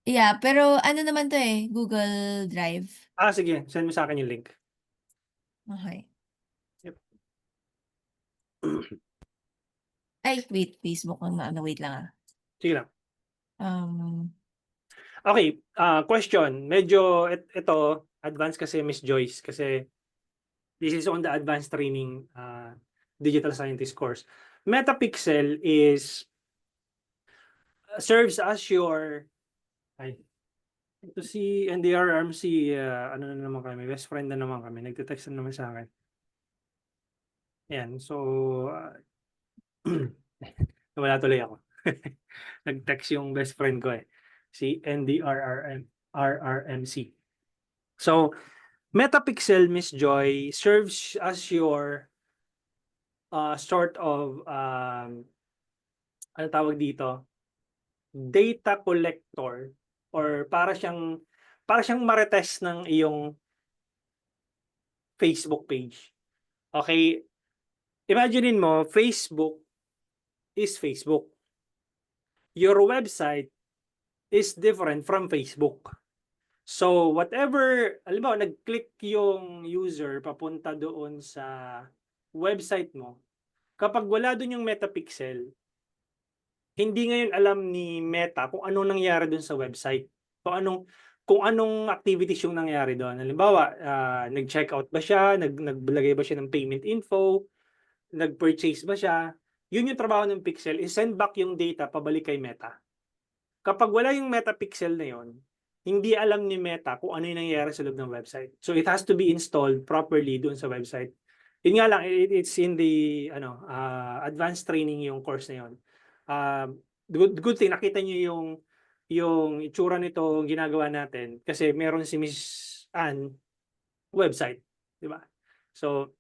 S2: Yeah, pero ano naman to eh, Google Drive.
S1: Sige. Send mo sa akin yung link.
S2: Okay.
S1: Yep.
S2: Ay, wait, Facebook ang wait lang
S1: Sige lang.
S2: Okay,
S1: question. Medyo ito advanced kasi Miss Joyce kasi this is on the advanced training digital scientist course. Metapixel is serves as your ito si NDRRMC ano na naman kami, best friend na naman kami. Nagte-text na naman sa akin. Yan. So wala tuloy ako. Nag-text yung best friend ko si NDRRMC. So Metapixel, Miss Joy, serves as your sort of ano tawag dito? Data collector or para siyang marites ng iyong Facebook page. Okay? Imaginein mo, Facebook is Facebook. Your website is different from Facebook. So, whatever, halimbawa, nag-click yung user papunta doon sa website mo, kapag wala doon yung Metapixel, hindi ngayon alam ni Meta kung ano nangyari doon sa website. Kung anong activities yung nangyari doon. Halimbawa, nag-checkout ba siya, naglagay ba siya ng payment info, nag-purchase ba siya. Yun yung trabaho ng Pixel, is send back yung data pabalik kay Meta. Kapag wala yung Metapixel na yon, hindi alam ni Meta kung ano yung nangyayari sa loob ng website. So it has to be installed properly doon sa website. Yun nga lang, it's in the advanced training yung course na yun. Good thing, nakita niyo yung itsura nito ginagawa natin kasi meron si Miss Ann website. Di ba? So,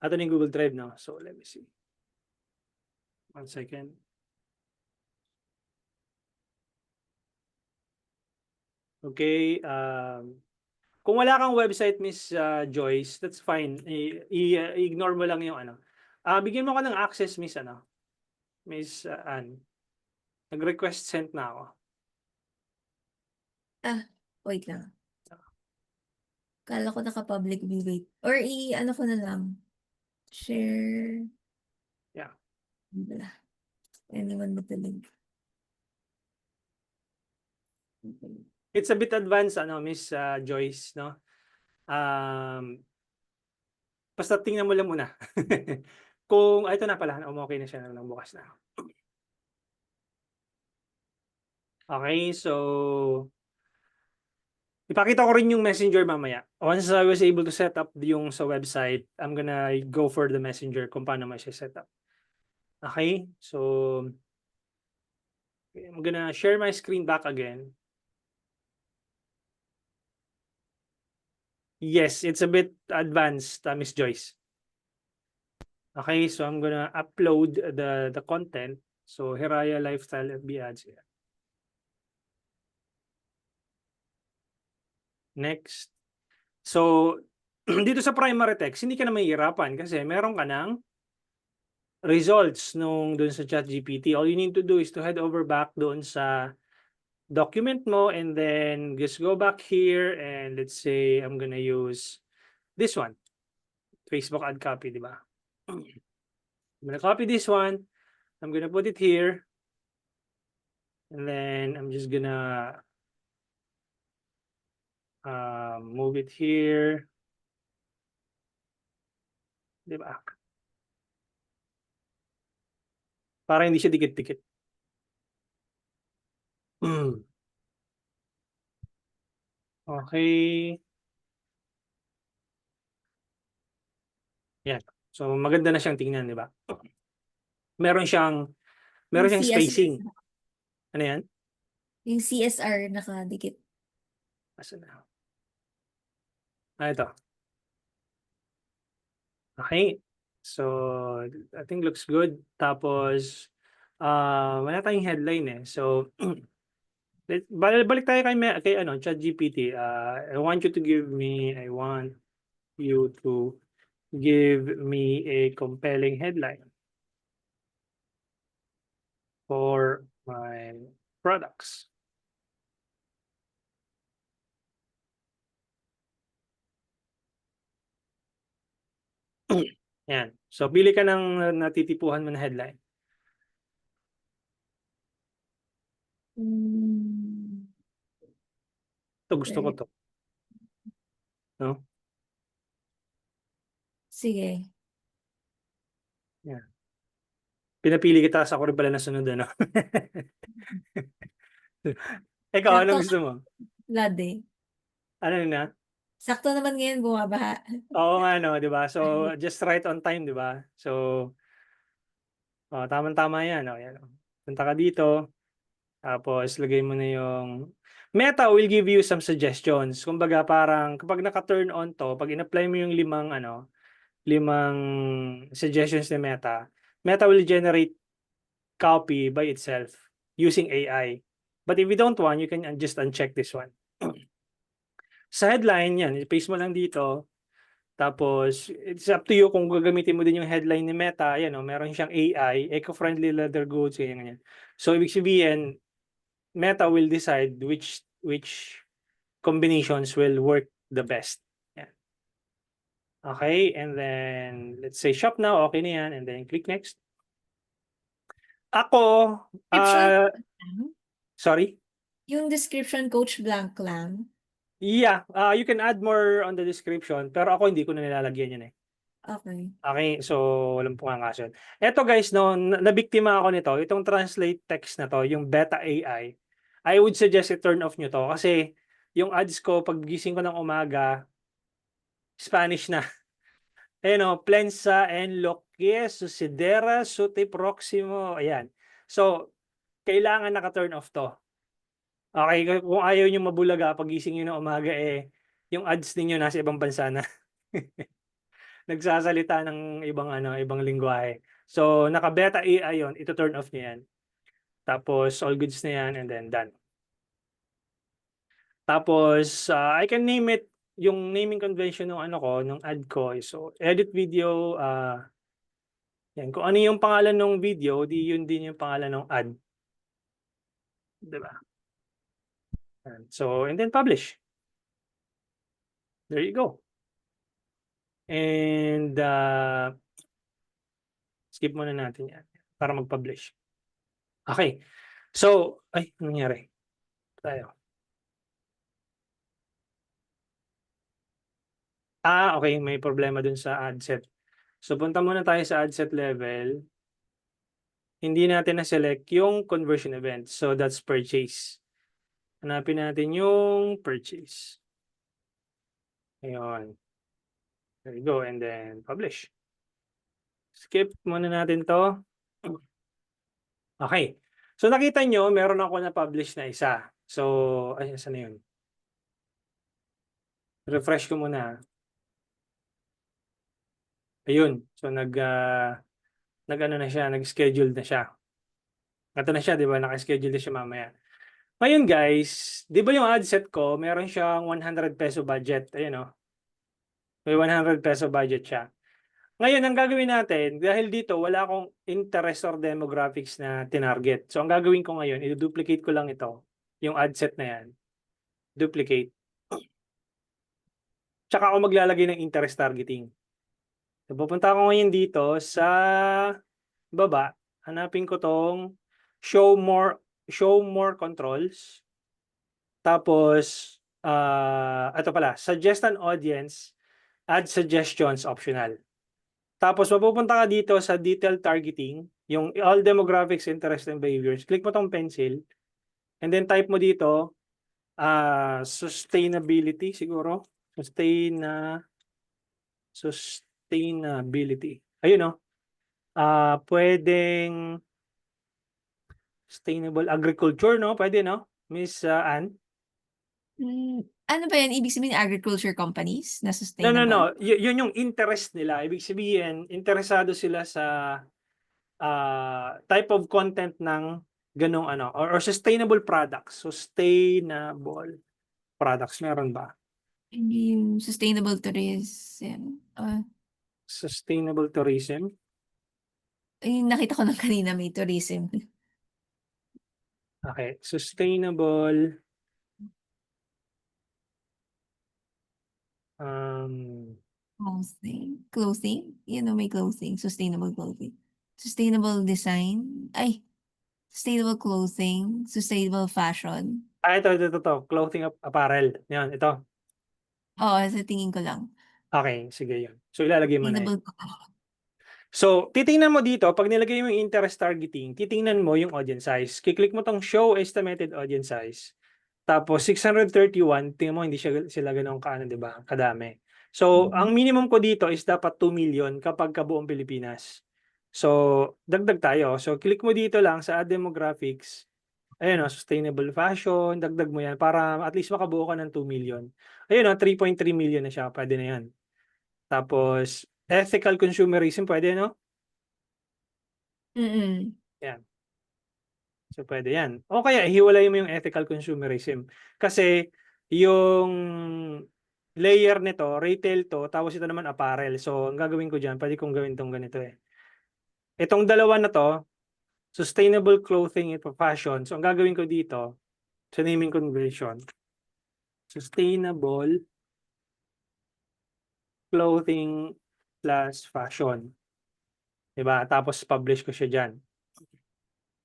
S1: ito na yung Google Drive, no? So, let me see. 1 second. Okay. Kung wala kang website, Miss Joyce, that's fine. I-ignore mo lang yung ano. Bigyan mo ka ng access, Miss Ann. Nag-request sent na ako.
S2: Wait lang. Kala ko naka-public view, wait. Or ano ko na lang. Share.
S1: Yeah.
S2: Wala. Anyone with the link. Okay.
S1: It's a bit advanced, Miss Joyce, no? Basta tingnan mo lang muna. Kung, ito na pala, okay na siya nang bukas na. Okay, so, ipakita ko rin yung Messenger mamaya. Once I was able to set up yung sa website, I'm gonna go for the Messenger kung paano mo siya set up. Okay, so, I'm gonna share my screen back again. Yes, it's a bit advanced, Miss Joyce. Okay, so I'm gonna upload the content. So, Hiraya Lifestyle FB Ads. Next. So, dito sa primary text, hindi ka na mahihirapan kasi meron ka ng results nung dun sa ChatGPT. All you need to do is to head over back doon sa document mo and then just go back here and let's say I'm gonna use this one. Facebook ad copy, di ba? I'm gonna copy this one. I'm gonna put it here. And then I'm just gonna move it here. Di ba? Para hindi siya dikit-dikit. Okay. Yan. So maganda na siyang tingnan, di ba? Meron siyang
S2: Yung
S1: spacing. Ano yan?
S2: Yung CSR nakadikit.
S1: Asan na? Ito. Okay. So, I think looks good. Tapos, wala tayong headline eh. So, balik tayo kay ChatGPT. I want you to give me a compelling headline for my products. Yan. So, pili ka ng natitipuhan mo na headline. Ito, gusto ko to. No?
S2: Sige.
S1: Yan. Pinapili kita sa ako rin pala nasunod, ano? Ikaw, anong gusto mo?
S2: Lad eh.
S1: Ano na?
S2: Sakto naman ngayon bumabaha.
S1: Oo nga, no, di ba? So, just right on time, di ba? So, tama-tama yan. Yan. Punta ka dito, tapos lagay mo na yung Meta will give you some suggestions. Kumbaga, parang kapag naka-turn on to, pag in-apply mo yung limang suggestions ni Meta, Meta will generate copy by itself using AI. But if you don't want, you can just uncheck this one. Sa headline, yan, i-paste mo lang dito. Tapos, it's up to you kung gagamitin mo din yung headline ni Meta. Ayan, meron siyang AI, eco-friendly leather goods, ganyan. So, ibig sabihin, Meta will decide which combinations will work the best. Yan. Okay, and then, let's say shop now. Okay na yan. And then, click next. Ako, sorry?
S2: Yung description coach blank lang.
S1: Yeah, you can add more on the description, pero ako hindi ko na nilalagyan yun eh.
S2: Okay.
S1: Okay, so walang pangangkason. Eto guys, no, nabiktima ako nito, itong translate text na to, yung Beta AI, I would suggest i-turn off nyo to kasi yung ads ko, pag gising ko ng umaga, Spanish na. Ayan o, Plensa, Enloque, Susidera, Sute Proximo, ayan. So, kailangan naka-turn off to. Okay, kung ayaw nyo mabulaga pag gising nyo ng umaga, yung ads ninyo nasa ibang bansa na. Nagsasalita ng ibang lingwahe. So, naka-beta AI yun, ito turn off nyo yan. Tapos, all goods na yan, and then done. Tapos, I can name it, yung naming convention ng ng ad ko. So, edit video, yan. Kung ano yung pangalan ng video, di yun din yung pangalan ng ad. Diba? So, and then publish. There you go. And skip muna natin yan para mag-publish. Okay. So, ay, ano nangyari? Tayo. Okay. May problema dun sa ad set. So, punta muna tayo sa ad set level. Hindi natin na-select yung conversion event. So, that's purchase. Hanapin natin yung purchase. Ayun. There you go. And then, publish. Skip muna natin to. Okay. So, nakita nyo, meron ako na-publish na isa. So, ay, saan na yun? Refresh ko muna. Ayun. So, nag-ano na siya, nag-schedule na siya. Ito na siya, di ba? Naka-schedule na siya mamaya. Ngayon guys, di ba yung ad set ko, meron siyang 100 peso budget. Ayun oh. May 100 peso budget siya. Ngayon, ang gagawin natin, dahil dito wala akong interest or demographics na tinarget. So, ang gagawin ko ngayon, i-duplicate ko lang ito, yung ad set na yan. Duplicate. Tsaka ako maglalagay ng interest targeting. So, pupunta ako ngayon dito sa baba. Hanapin ko tong show more controls. Tapos, ito pala, suggest an audience, add suggestions optional. Tapos mapupunta ka dito sa detailed targeting, yung all demographics, interests, and behaviors. Click mo tong pencil. And then type mo dito, sustainability siguro. Sustainability. Ayun o. Pwedeng sustainable agriculture, no? Pwede, no? Miss Ann?
S2: Ano ba yan? Ibig sabihin agriculture companies na
S1: No.
S2: sustainable?
S1: Yun yung interest nila. Ibig sabihin, interesado sila sa type of content ng ganong ano, or sustainable products. Sustainable products, meron ba?
S2: Hindi yung sustainable tourism.
S1: Sustainable tourism.
S2: Nakita ko lang kanina may tourism.
S1: Okay, sustainable
S2: Clothing. May clothing. Sustainable clothing. Sustainable design. Sustainable clothing. Sustainable fashion.
S1: ito. Clothing apparel. Yan, ito.
S2: Oo, sa tingin ko lang.
S1: Okay, sige yun. So, ilalagay mo na yun.
S2: Sustainable.
S1: So, titingnan mo dito, pag nilagay mo yung interest targeting, titingnan mo yung audience size. Kiklik mo tong show estimated audience size. Tapos, 631, tingnan mo, hindi sila ganun kaano, di ba? Kadami. So, ang minimum ko dito is dapat 2 million kapag kabuong Pilipinas. So, dagdag tayo. So, click mo dito lang sa add demographics. Ayun o, sustainable fashion, dagdag mo yan para at least makabuo ka ng 2 million. Ayun o, 3.3 million na siya. Pwede na yan. Tapos, ethical consumerism, pwede, no? Yan. So, pwede yan. O kaya, ihiwalay mo yung ethical consumerism. Kasi, yung layer nito, retail to, tapos ito naman apparel. So, ang gagawin ko dyan, pwede kong gawin tong ganito eh. Itong dalawa na to, sustainable clothing and fashion. So, ang gagawin ko dito, sa naming conversion, sustainable clothing plus fashion. Diba? Tapos, publish ko siya dyan.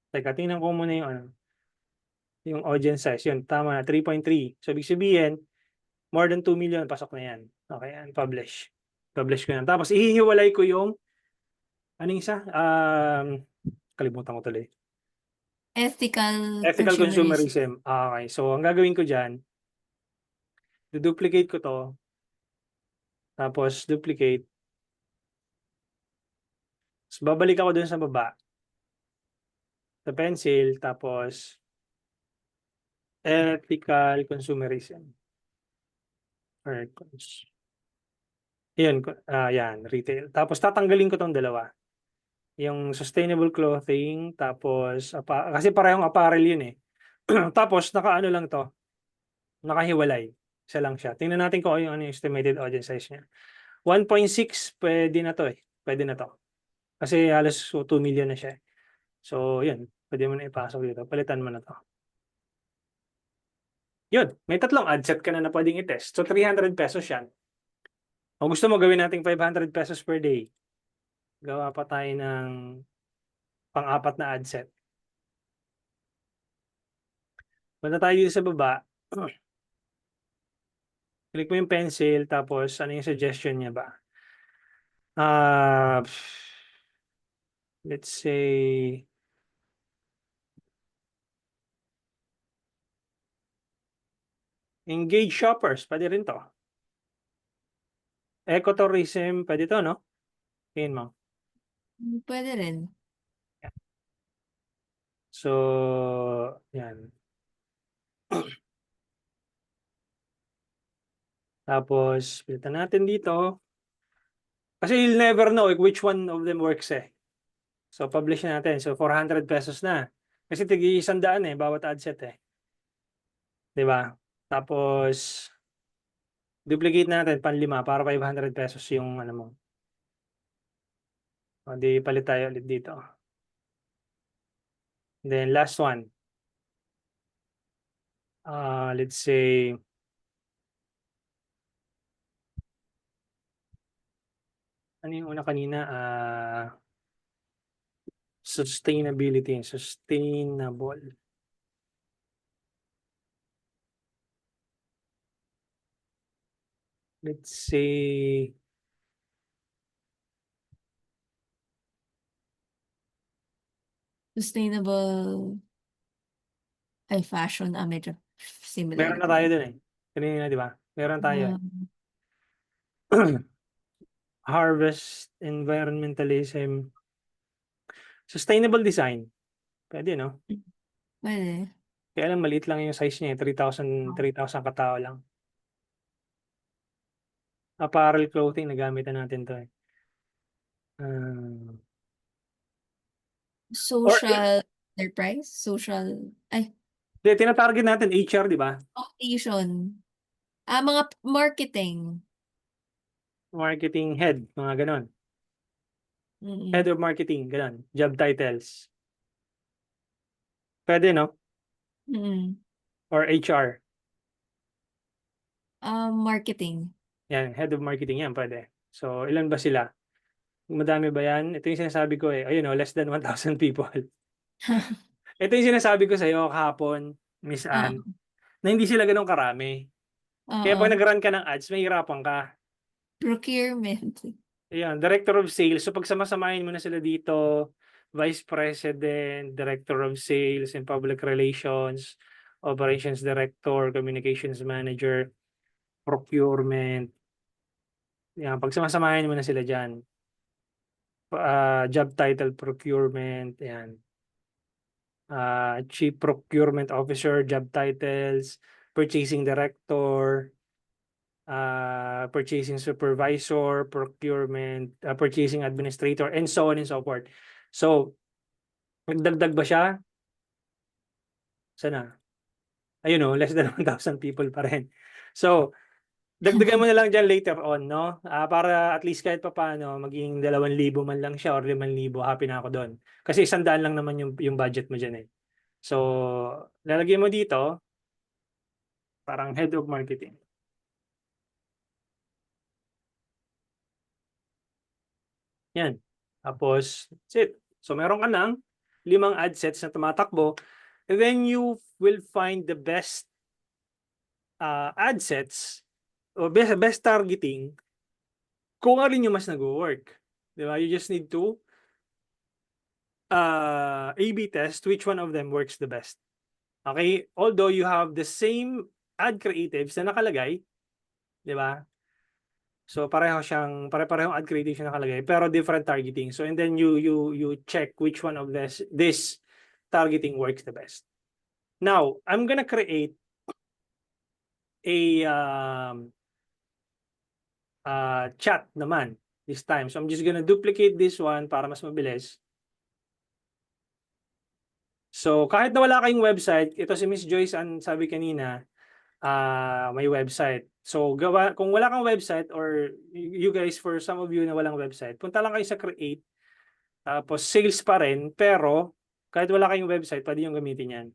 S1: Teka, tingnan ko muna yung audience size. Yun, tama na, 3.3. So, ibig sabihin, more than 2 million, pasok na yan. Okay, yan, publish. Publish ko yan. Tapos, ihihiwalay ko yung, ano yung isa? Kalimutan ko tuloy.
S2: Ethical
S1: Ethical
S2: consumerism.
S1: consumerism. Okay, so, ang gagawin ko dyan, duplicate ko to. Tapos, duplicate. Tapos, babalik ako dun sa baba. Sa pencil, tapos, ethical consumerism. Yan, retail. Tapos tatanggalin ko tong dalawa. Yung sustainable clothing, tapos, kasi parehong apparel yun eh. Tapos, nakaano lang to. Nakahiwalay. Isa lang siya. Tingnan natin kung ano yung estimated audience size niya. 1.6, pwede na to eh. Pwede na to. Kasi halos 2 million na siya. So, yun. Pwede mo na ipasok dito. Palitan mo na to. Yun. May tatlong ad set ka na pwedeng i-test. So, 300 pesos yan. Kung gusto mo gawin nating 500 pesos per day, gawa pa tayo ng pang-apat na ad set. Punta tayo dito sa baba. Click mo yung pencil, tapos ano yung suggestion niya ba? Let's say, engage shoppers, pwede rin to. Ecotourism, pwede to, no? Tingin mo.
S2: Pwede rin.
S1: So, yan. Tapos, pilitan natin dito. Kasi you'll never know which one of them works eh. So, publish natin. So, 400 pesos na. Kasi tig-100 bawat ad set eh. 'Di ba? Tapos duplicate natin pang-5 para ₱500 yung ano mo. O 'di palit tayo ulit dito. Then last one, let's say ano yung una kanina, sustainability, sustainable. Let's say
S2: Sustainable ay fashion, medyo similar
S1: meron na tayo
S2: din.
S1: dun, eh. Kanina 'di ba? Meron tayo, eh.
S2: Um,
S1: Harvest, environmentalism, sustainable design, puwede 'no?
S2: Puwede.
S1: Kaya lang maliit lang yung size niya, eh, 3,000 katao lang. Apparel clothing nagamit na natin 'to, eh. Ah, or
S2: Social enterprise, social ay,
S1: 'di tina-target natin HR 'di ba?
S2: occasion. Mga marketing.
S1: Marketing head, mga gano'n. Head
S2: Mm,
S1: of marketing, gano'n, job titles. Puwede 'no?
S2: mm.
S1: Or HR,
S2: Marketing.
S1: 'yan, head of marketing 'yan puwede. So, ilan ba sila? Madami ba 'yan? Ito yung sinasabi ko, eh, ayun, oh, less than 1,000 people. Ito yung sinasabi ko sa'yo kahapon, Miss Ann,
S2: Oo,
S1: na hindi sila gano'n karami. Kaya 'pag
S2: oo.
S1: nag-run ka ng ads mahihirapan ka.
S2: Procurement.
S1: Ayan, director of sales, so pagsama-samahin mo na sila dito, vice president, director of sales and public relations, operations director, communications manager, procurement, 'yan pagsama-samahin mo na sila diyan. Job title procurement, 'yan. Chief procurement officer, job titles, purchasing director, purchasing supervisor, procurement, purchasing administrator, and so on and so forth. So, nagdagdag ba siya? Sana. Ayun oh, less than 1,000 people pa rin. So, dagdagan mo na lang diyan later on 'no, para at least kahit papaano maging 2,000 man lang siya or 5,000, happy na ako dun. Kasi 100 lang naman yung budget mo diyan, eh. So, lalagay mo dito, parang head of marketing, 'yan. Tapos, that's it. So, meron ka ng 5 ad sets na tumatakbo, and then you will find the best, ad sets o best targeting kung alin yung mas nagwo-work, 'di ba? You just need to, A/B test which one of them works the best. Okay? Although you have the same ad creatives na nakalagay, 'di ba? So pare-parehong ad creatives na nakalagay pero different targeting. So and then you check which one of this targeting works the best. Now, I'm gonna create a, chat naman this time. So I'm just gonna duplicate this one para mas mabilis. So kahit na wala kayong website, ito si Miss Joyce ang sabi kanina, may website. So kung wala kang website or you guys, for some of you na walang website, punta lang kayo sa Create, tapos sales pa rin, pero kahit wala kayong website, pwede niyong gamitin 'yan.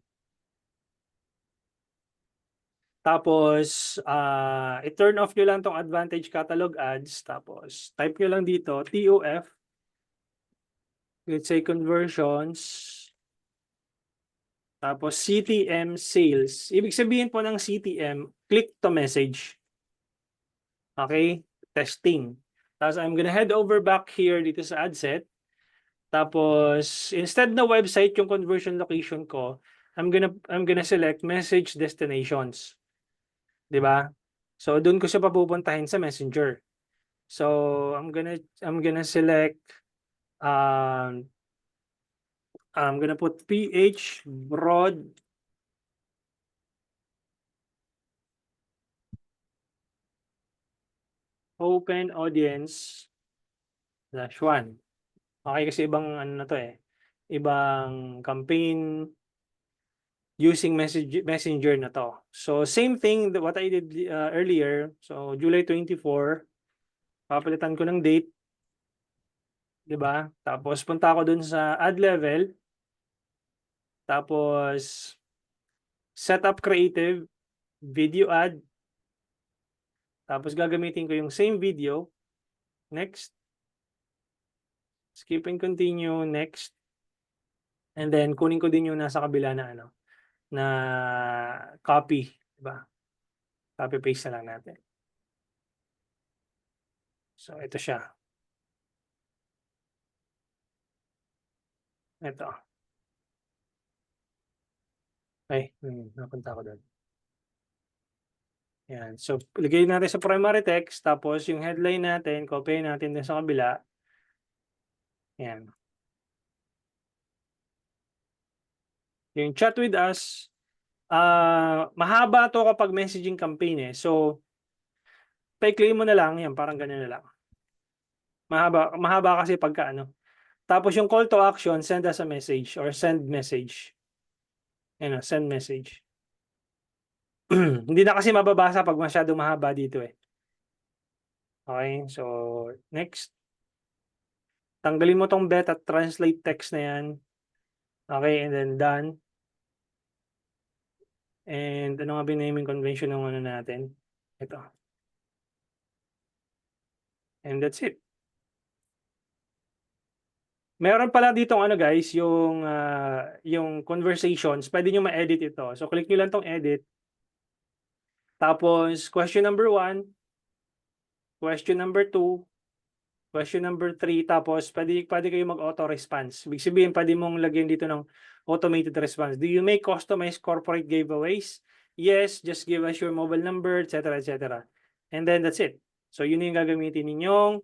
S1: Tapos, i-turn off niyo lang 'tong Advantage Catalog Ads, tapos type niyo lang dito TOF, let's say conversions, tapos CTM sales. Ibig sabihin po ng CTM, click to message. Okay? Testing. Tapos I'm gonna head over back here dito sa ad set. Tapos instead na website yung conversion location ko, I'm gonna select message destinations, 'di ba? So doon ko siya papupuntahin sa Messenger. So I'm gonna select, um, I'm gonna put PH broad open audience /1. Okay, kasi ibang ano na 'to, eh, ibang campaign, using messenger na to. So same thing what I did earlier. So July 24, papalitan ko ng date, 'di ba? Tapos punta ako dun sa ad level. Tapos setup creative, video ad. Tapos gagamitin ko yung same video. Next. Skip and continue, next. And then kunin ko din yung nasa kabila na ano, na copy, 'di ba? Copy paste na lang natin. So ito siya. Ito. Ay, napunta ako doon. Yan. So, ilagay natin sa primary text, tapos yung headline natin, copy natin din sa kabila. Yan. Yung chat with us, mahaba to kapag messaging campaign eh. So, pa-claim mo na lang, yan, parang ganyan na lang. Mahaba kasi pagka ano. Tapos yung call to action, send us a message or send message. Yan, send message. Hindi na kasi mababasa pag masyadong mahaba dito eh. Okay, so next. Tanggalin mo tong bet at translate text na yan. Okay, and then done. And ano nga naming convention ng ano natin? Ito. And that's it. Meron pala ditong ano guys, yung conversations, pwede nyo ma-edit ito. So click nyo lang tong edit. Tapos question number 1, question number 2, question number 3, tapos pwede kayo mag-auto response. Ibig sabihin, pwede mong lagyan dito ng automated response. Do you make customized corporate giveaways? Yes, just give us your mobile number, etc. etc. And then that's it. So yun yung gagamitin ninyong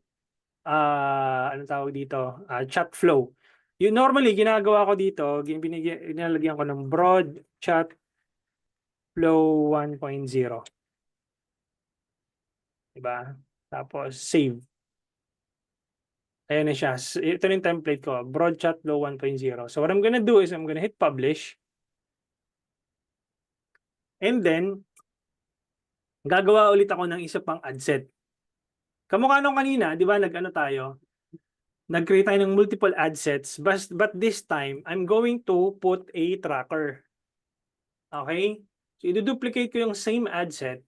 S1: anong tawag dito? Chat flow. Yung normally ginagawa ko dito, ginalagyan ko ng broad chat flow 1.0. Diba? Tapos save. Ayan na siya. Ito na yung template ko, broad chat flow 1.0. So what I'm gonna do is I'm gonna hit publish. And then gagawa ulit ako ng isa pang ad set. Kamukha nung kanina, di ba, nag-ano tayo? Nag-create tayo ng multiple ad sets, but this time, I'm going to put a tracker. Okay? So, i-duplicate ko yung same ad set.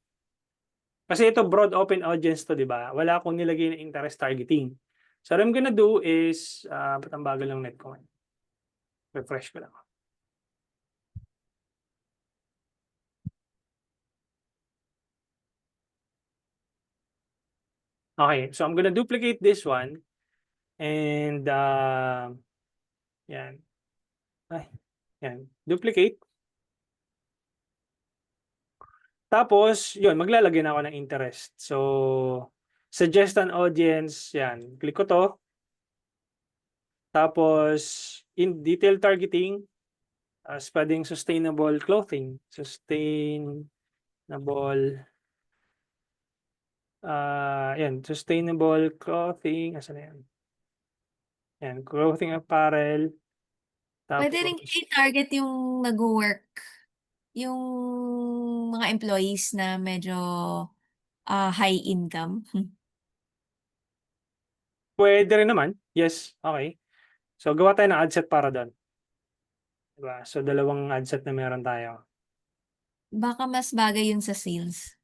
S1: Kasi ito, broad open audience to, di ba? Wala akong nilagay na interest targeting. So, what I'm gonna do is, ba't ang bagal ng net ko? Refresh ko lang. Okay, so I'm gonna duplicate this one. And, yan. Ay, yan. Duplicate. Tapos, yun, maglalagay na ako ng interest. So, suggest an audience, yan. Click ko to. Tapos, in detail targeting, pwedeng sustainable clothing. Sustainable clothing. Asan na yan? Yan, clothing apparel.
S2: Pwede rin
S1: Tapos,
S2: i-target yung nag-work, yung mga employees na medyo high income.
S1: pwede rin naman. Yes, okay. So, gawa tayo ng ad set para doon. Diba? So, dalawang ad set na meron tayo.
S2: Baka mas bagay yun sa sales.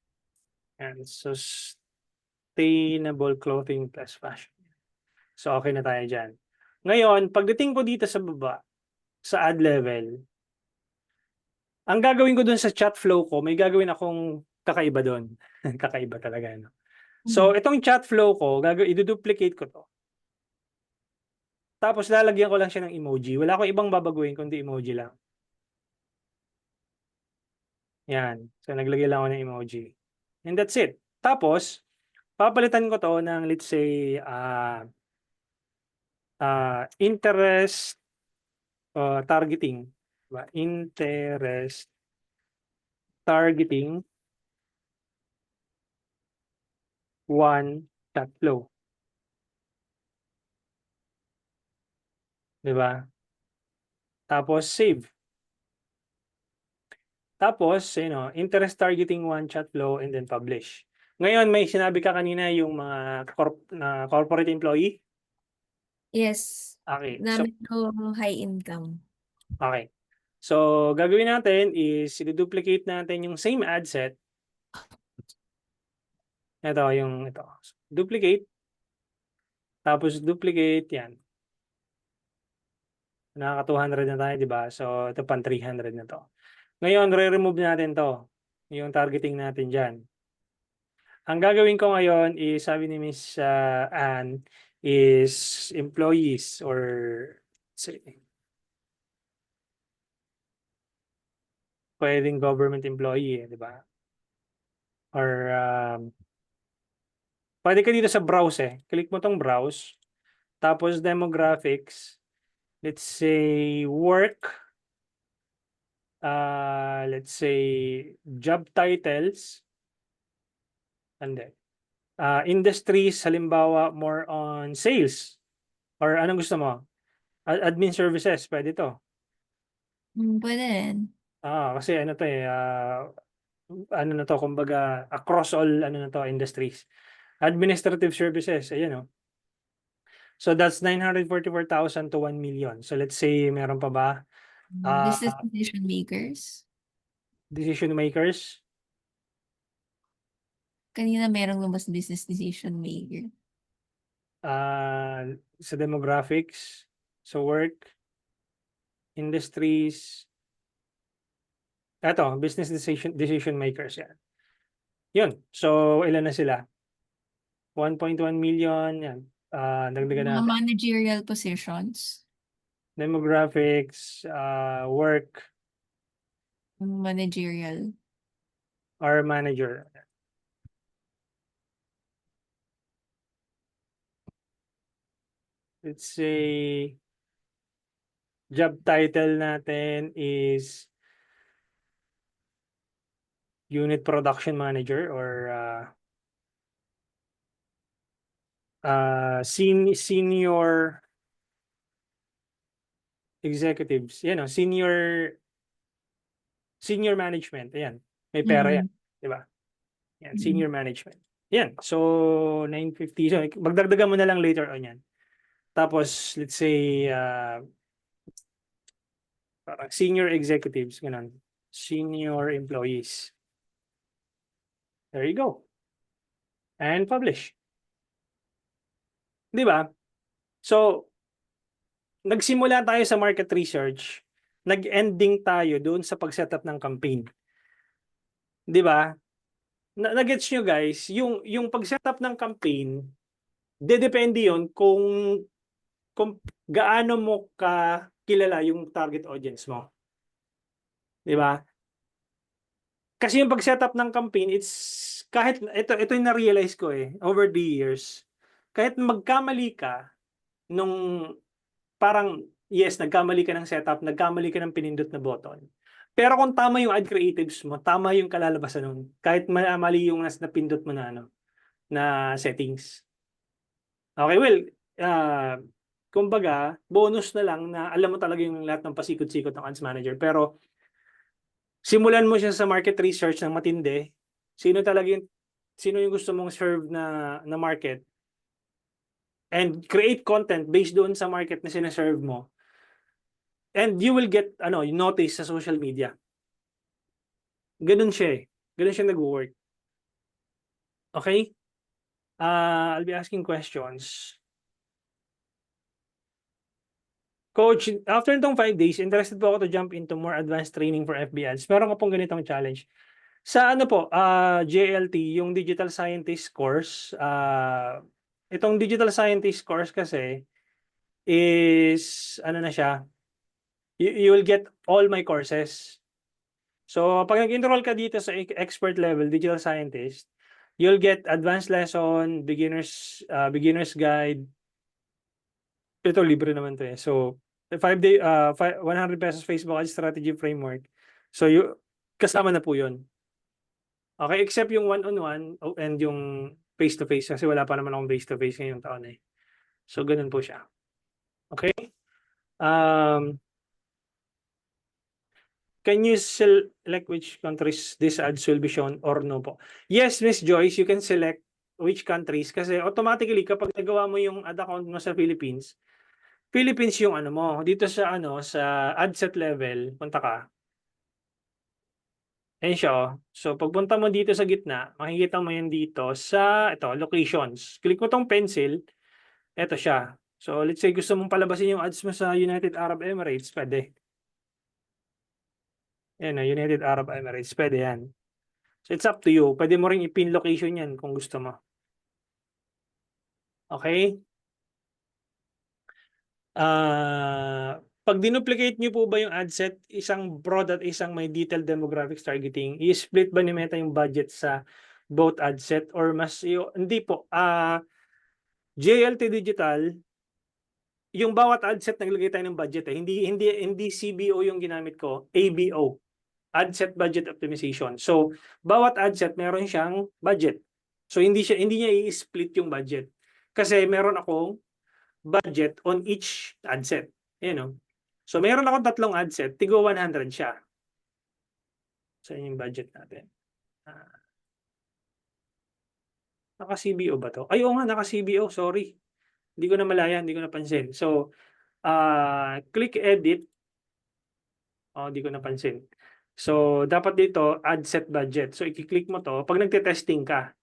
S1: And sustainable clothing plus fashion. So, okay na tayo dyan. Ngayon, pagdating ko dito sa baba, sa ad level, ang gagawin ko dun sa chat flow ko, may gagawin akong kakaiba dun. Kakaiba talaga. No? So, itong chat flow ko, i-duplicate ko to. Tapos, lalagyan ko lang siya ng emoji. Wala akong ibang babaguhin kundi emoji lang. Yan. So, naglagay lang ako ng emoji. And that's it. Tapos, papalitan ko to ng, let's say, interest targeting. Diba? Interest targeting 1 chat flow. Diba? Tapos save. Tapos, interest targeting one, chat flow, and then publish. Ngayon, may sinabi ka kanina yung mga corporate employee.
S2: Yes.
S1: Okay.
S2: Na
S1: So,
S2: medyo high income.
S1: okay. So, gagawin natin is i-duplicate natin yung same ad set. Ito. Duplicate. Tapos duplicate yan. Nakaka 200 na tayo, di ba? So, ito pan 300 na to. Ngayon, re-remove natin to. Yung targeting natin dyan. Ang gagawin ko ngayon is, sabi ni Miss Anne, is employees or say, pwedeng government employee, di ba? Or pwede ka dito sa browse eh. Click mo tong browse. Tapos demographics. Let's say work. Let's say job titles. And then industries, halimbawa more on sales. Or anong gusto mo? Admin services, pwede to.
S2: Pwede rin.
S1: Kasi ano to eh, ano na to, kumbaga across all industries. Administrative services, ayan oh. So that's 944,000 to 1 million. So let's say meron pa ba?
S2: Business decision makers.
S1: Decision makers.
S2: Kanina merong lumabas business decision maker.
S1: Sa demographics, so work, industries. Eto, business decision makers yan. Yun. So ilan na sila? 1.1 million yan. Dagdagan
S2: Mga
S1: natin.
S2: managerial positions.
S1: Demographics, work,
S2: Managerial.
S1: or manager. Let's say job title natin is unit production manager or senior executives. Yan oh, senior management. Ayan. May pera yan, di ba? Yan, senior management. Yan. So 950. So magdagdagan mo na lang later on yan. Tapos let's say parang senior executives, ganun. Senior employees. There you go. And publish. Di ba? So, nagsimula tayo sa market research, nag-ending tayo doon sa pag-setup ng campaign. Di ba? Nagets nyo guys, yung pag-setup ng campaign, depende yon kung gaano mo ka kilala yung target audience mo. Di ba? Kasi yung pag-setup ng campaign, it's kahit ito yung na-realize ko over the years, kahit magkamali ka nung parang yes, nagkamali ka ng setup, nagkamali ka ng pinindot na button. Pero kung tama yung ad creatives mo, tama yung kalalabasan nun. Kahit mali yung napindot mo na na settings. Okay, well, kumbaga, bonus na lang na alam mo talaga yung lahat ng pasikot-sikot ng ads manager. Pero simulan mo siya sa market research ng matindi. Sino yung gusto mong serve na market? And create content based doon sa market na sinaserve mo. And you will get notice sa social media. Ganun siya Ganun siya nag-work. Okay? I'll be asking questions. Coach, after itong 5 days, interested po ako to jump into more advanced training for FB ads. Meron ka pong ganitong challenge. Sa JLT, yung Digital Scientist course, itong Digital Scientist course kasi is, na siya, you will get all my courses. So, pag nag-enroll ka dito sa expert level, Digital Scientist, you'll get advanced lesson, beginner's guide. Ito, libre naman to So, 5-day, 100 pesos Facebook Ads Strategy Framework. So, kasama na po yun. Okay, except yung one-on-one and yung face-to-face kasi wala pa naman akong face-to-face ngayong taon So, ganun po siya. Okay? Can you select which countries these ads will be shown or no po? Yes, Miss Joyce, you can select which countries kasi automatically kapag nagawa mo yung ad account mo sa Philippines yung ano mo. Dito sa sa ad set level, punta ka. Ayan siya, oh. So, pagpunta mo dito sa gitna, makikita mo yan dito sa, ito, locations. Click mo tong pencil, ito siya. So, let's say gusto mong palabasin yung ads mo sa United Arab Emirates, pwede. Ayan, United Arab Emirates, pwede yan. So, it's up to you. Pwede mo rin i-pin location yan kung gusto mo. Okay? Pag dinuplicate nyo po ba yung ad set, isang broad at isang may detailed demographics targeting, i-split ba ni Meta yung budget sa both ad set or mas hindi po. JLT Digital, yung bawat ad set naglagay tayo ng budget eh. Hindi CBO yung ginamit ko, ABO. Ad set budget optimization. So, bawat ad set meron siyang budget. So, hindi niya i-split yung budget. Kasi meron akong budget on each ad set. So, meron akong tatlong ad set, tigo 100 siya. So, yun yung budget natin. Naka-CBO ba to? Ay, oo nga, naka-CBO. Sorry. Hindi ko na malaya, hindi ko napansin. So, click edit. Hindi ko napansin. So, dapat dito, add set budget. So, i-click mo to pag nagte-testing ka.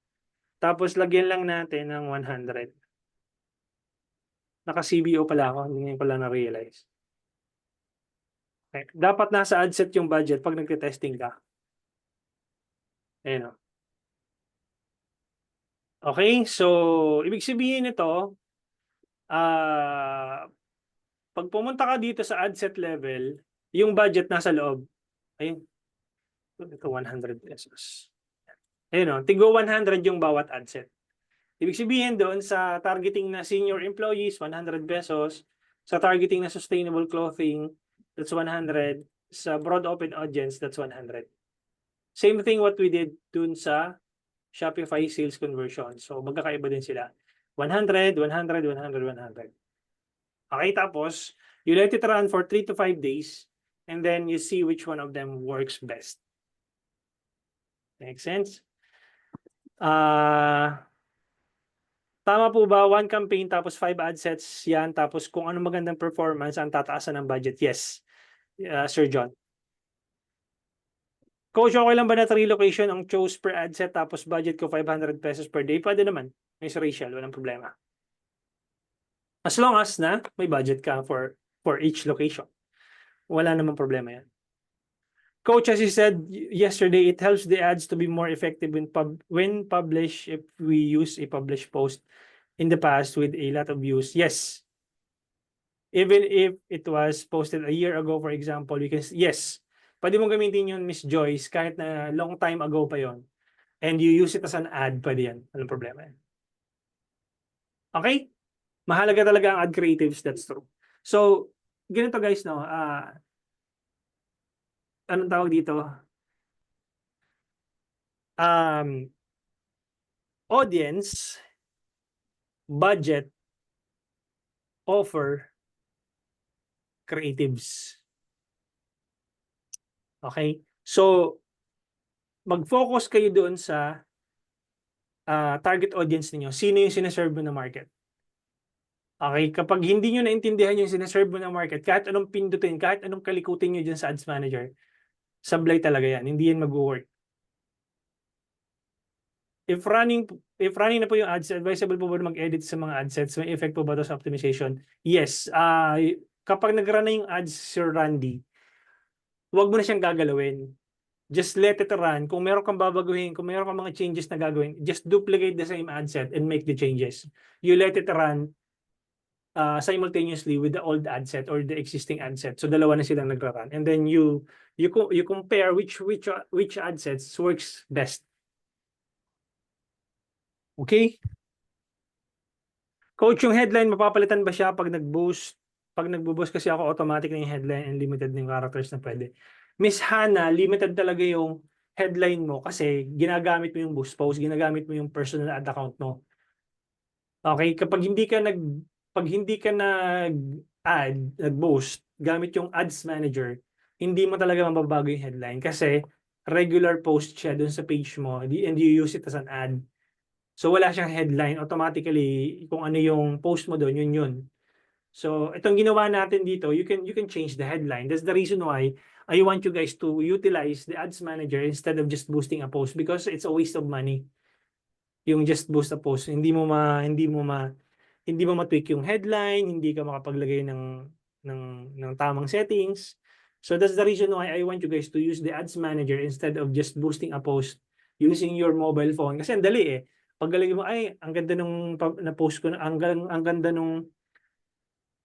S1: Tapos, lagyan lang natin ng 100. Naka-CBO pala ako. Hindi ngayon pala na-realize. Okay. Dapat nasa add set yung budget pag nagte-testing ka. Ayan o. Okay, so, ibig sabihin nito, pag pumunta ka dito sa ad set level, yung budget nasa loob. Ayun. Ito, 100 pesos. Ayun o, tigo 100 yung bawat ad set. Ibig sabihin doon sa targeting na senior employees, 100 pesos. Sa targeting na sustainable clothing, that's 100. Sa broad open audience, that's 100. Same thing what we did dun sa Shopify sales conversion. So, magkakaiba din sila. 100, 100, 100, 100. Okay, tapos, you let it run for 3 to 5 days and then you see which one of them works best. Make sense? Tama po ba? 1 campaign tapos 5 ad sets yan. Tapos kung ano magandang performance, ang tataasan ng budget. Yes, Sir John. Coach, okay lang ba na 3 location ang chose per ad set tapos budget ko 500 pesos per day? Pwede naman. May ratio, walang problema. As long as na may budget ka for each location. Wala namang problema yan. Coach, as you said yesterday, it helps the ads to be more effective when published if we use a published post in the past with a lot of views. Yes. Even if it was posted a year ago, for example, you can, yes. Pwede mong gamitin yun, Miss Joyce, kahit na long time ago pa yon. And you use it as an ad, pwede yan. Walang problema yan. Okay? Mahalaga talaga ang ad creatives, that's true. So, ganito guys, no? Anong tawag dito? Audience, budget, offer, creatives. Okay? So, mag-focus kayo doon sa target audience niyo. Sino yung sineserve mo na market? Okay? Kapag hindi nyo naintindihan yung sineserve mo na market, kahit anong pindutin, kahit anong kalikutin nyo dyan sa Ads Manager, sablay talaga yan. Hindi yan mag-work. If running na po yung ads, advisable po ba mag-edit sa mga adsets? May effect po ba ito sa optimization? Yes. Kapag nag-run na yung ads, Sir Randy, huwag mo na siyang gagalawin. Just let it run. Kung meron kang babaguhin, kung meron kang mga changes na gagawin, just duplicate the same ad set and make the changes. You let it run simultaneously with the old ad set or the existing ad set. So dalawa na silang nagra-run. And then you compare which ad sets works best. Okay? Coach, yung headline, mapapalitan ba siya pag nag-boost? Pag nag-boost kasi ako, automatic na yung headline and limited na yung characters na pwede. Miss Hannah, limited talaga yung headline mo kasi ginagamit mo yung boost post, ginagamit mo yung personal ad account mo. Okay? Kapag hindi ka nag-add, nag-boost, gamit yung ads manager, hindi mo talaga mababago yung headline kasi regular post siya dun sa page mo and you use it as an ad. So wala siyang headline, automatically kung ano yung post mo doon, yun. So itong ginawa natin dito, you can change the headline. That's the reason why I want you guys to utilize the ads manager instead of just boosting a post because it's a waste of money. Yung just boost a post, hindi mo ma-tweak yung headline, hindi ka makapaglagay ng tamang settings. So that's the reason why I want you guys to use the ads manager instead of just boosting a post using your mobile phone. Kasi ang dali eh. Paggalagay mo, ay, ang ganda nung na-post ko, ang ganda nung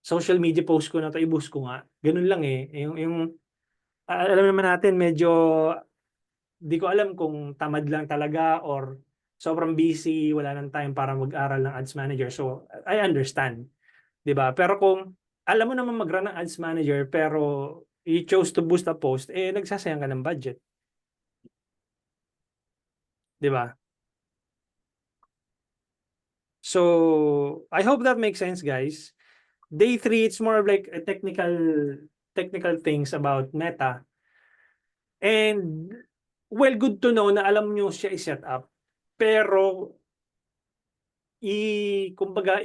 S1: social media post ko na to, i-boost ko nga. Ganun lang eh. Alam naman natin, medyo, di ko alam kung tamad lang talaga or sobrang busy, wala nang time para mag-aral ng ads manager. So, I understand. Di ba? Pero kung alam mo naman mag-run ng ads manager pero you chose to boost a post, eh nagsasayang ka ng budget. Di ba? So, I hope that makes sense, guys. Day 3, it's more of like a technical things about Meta. And, well, good to know na alam nyo siya i-set up. Pero, kumbaga,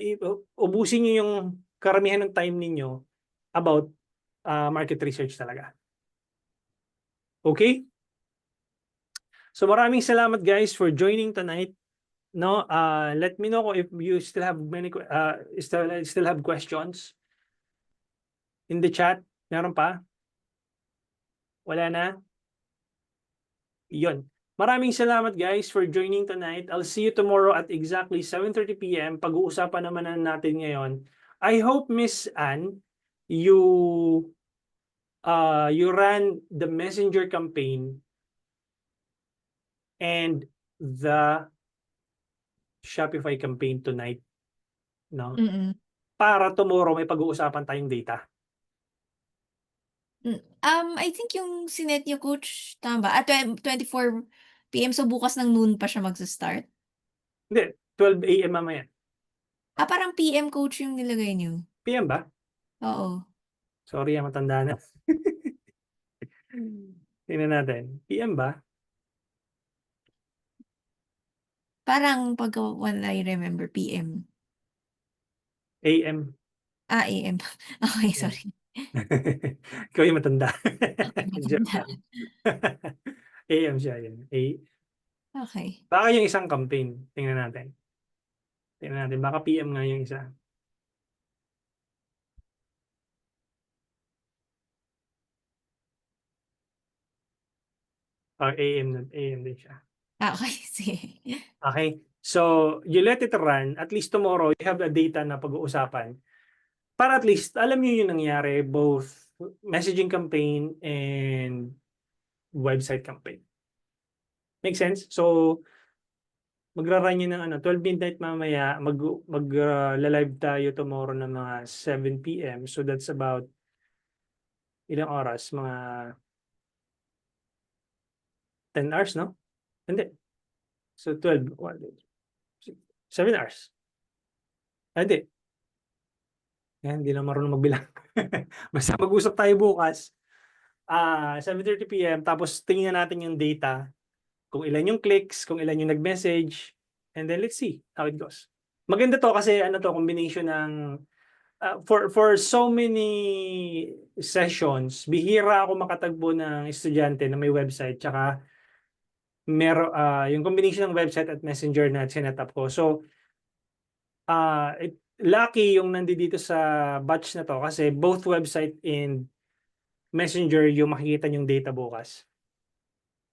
S1: ubusin nyo yung karamihan ng time ninyo about market research talaga. Okay? So maraming salamat guys for joining tonight. No, let me know if you still have still have questions in the chat. Meron pa? Wala na? Yun. Maraming salamat guys for joining tonight. I'll see you tomorrow at exactly 7:30 PM. Pag-uusapan naman natin ngayon. I hope Miss Ann, you ran the messenger campaign and the Shopify campaign tonight, no? Para tomorrow may pag-uusapan tayong data.
S2: I think yung sinet niyo coach, tama ba? 24 PM, so bukas ng noon pa siya magsa-start?
S1: Hindi, 12 AM mamaya.
S2: Parang PM coach yung nilagay niyo.
S1: PM ba?
S2: Oo.
S1: Sorry, matanda na. Tingnan natin. PM ba?
S2: Parang pagka when I remember PM.
S1: AM.
S2: AM. Okay,
S1: Yeah.
S2: sorry.
S1: Ikaw yung matanda. Joke
S2: Matanda.
S1: lang. AM siya yun.
S2: Okay.
S1: Baka yung isang campaign. Tingnan natin. Baka PM nga yung isa. AM din siya.
S2: Okay, sige.
S1: Okay. So, you let it run. At least tomorrow, you have a data na pag-uusapan. Para at least, alam niyo yung nangyari, both messaging campaign and website campaign. Make sense? So, magra-run yun ng 12 midnight mamaya, live tayo tomorrow ng mga 7 PM. So, that's about ilang oras? Mga 10 hours, no? Hindi. So, 12. 7 hours. Hindi. Hindi na marunong magbilang. Basta mag-usap tayo bukas. 7:30 PM. Tapos tingnan natin yung data. Kung ilan yung clicks, kung ilan yung nag-message. And then let's see how it goes. Maganda to kasi combination ng for so many sessions, bihira ako makatagpo ng estudyante na may website tsaka yung combination ng website at messenger na sinet up ko. So lucky yung nandito sa batch na to kasi both website and messenger yung makikita yung data bukas.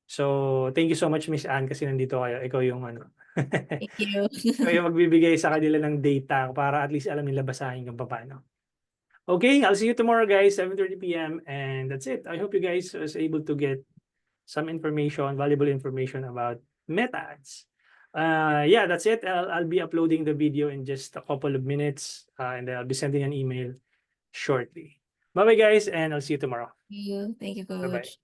S1: So, thank you so much Miss Ann kasi nandito kayo. Ikaw yung
S2: Thank you.
S1: ikaw yung magbibigay sa kanila ng data para at least alam nila basahin kung paano. Okay, I'll see you tomorrow guys, 7:30 PM and that's it. I hope you guys was able to get some information, valuable information about Meta ads. Yeah, that's it. I'll be uploading the video in just a couple of minutes and then I'll be sending an email shortly. Bye-bye guys and I'll see you tomorrow.
S2: Thank you,
S1: Bye-bye.
S2: coach.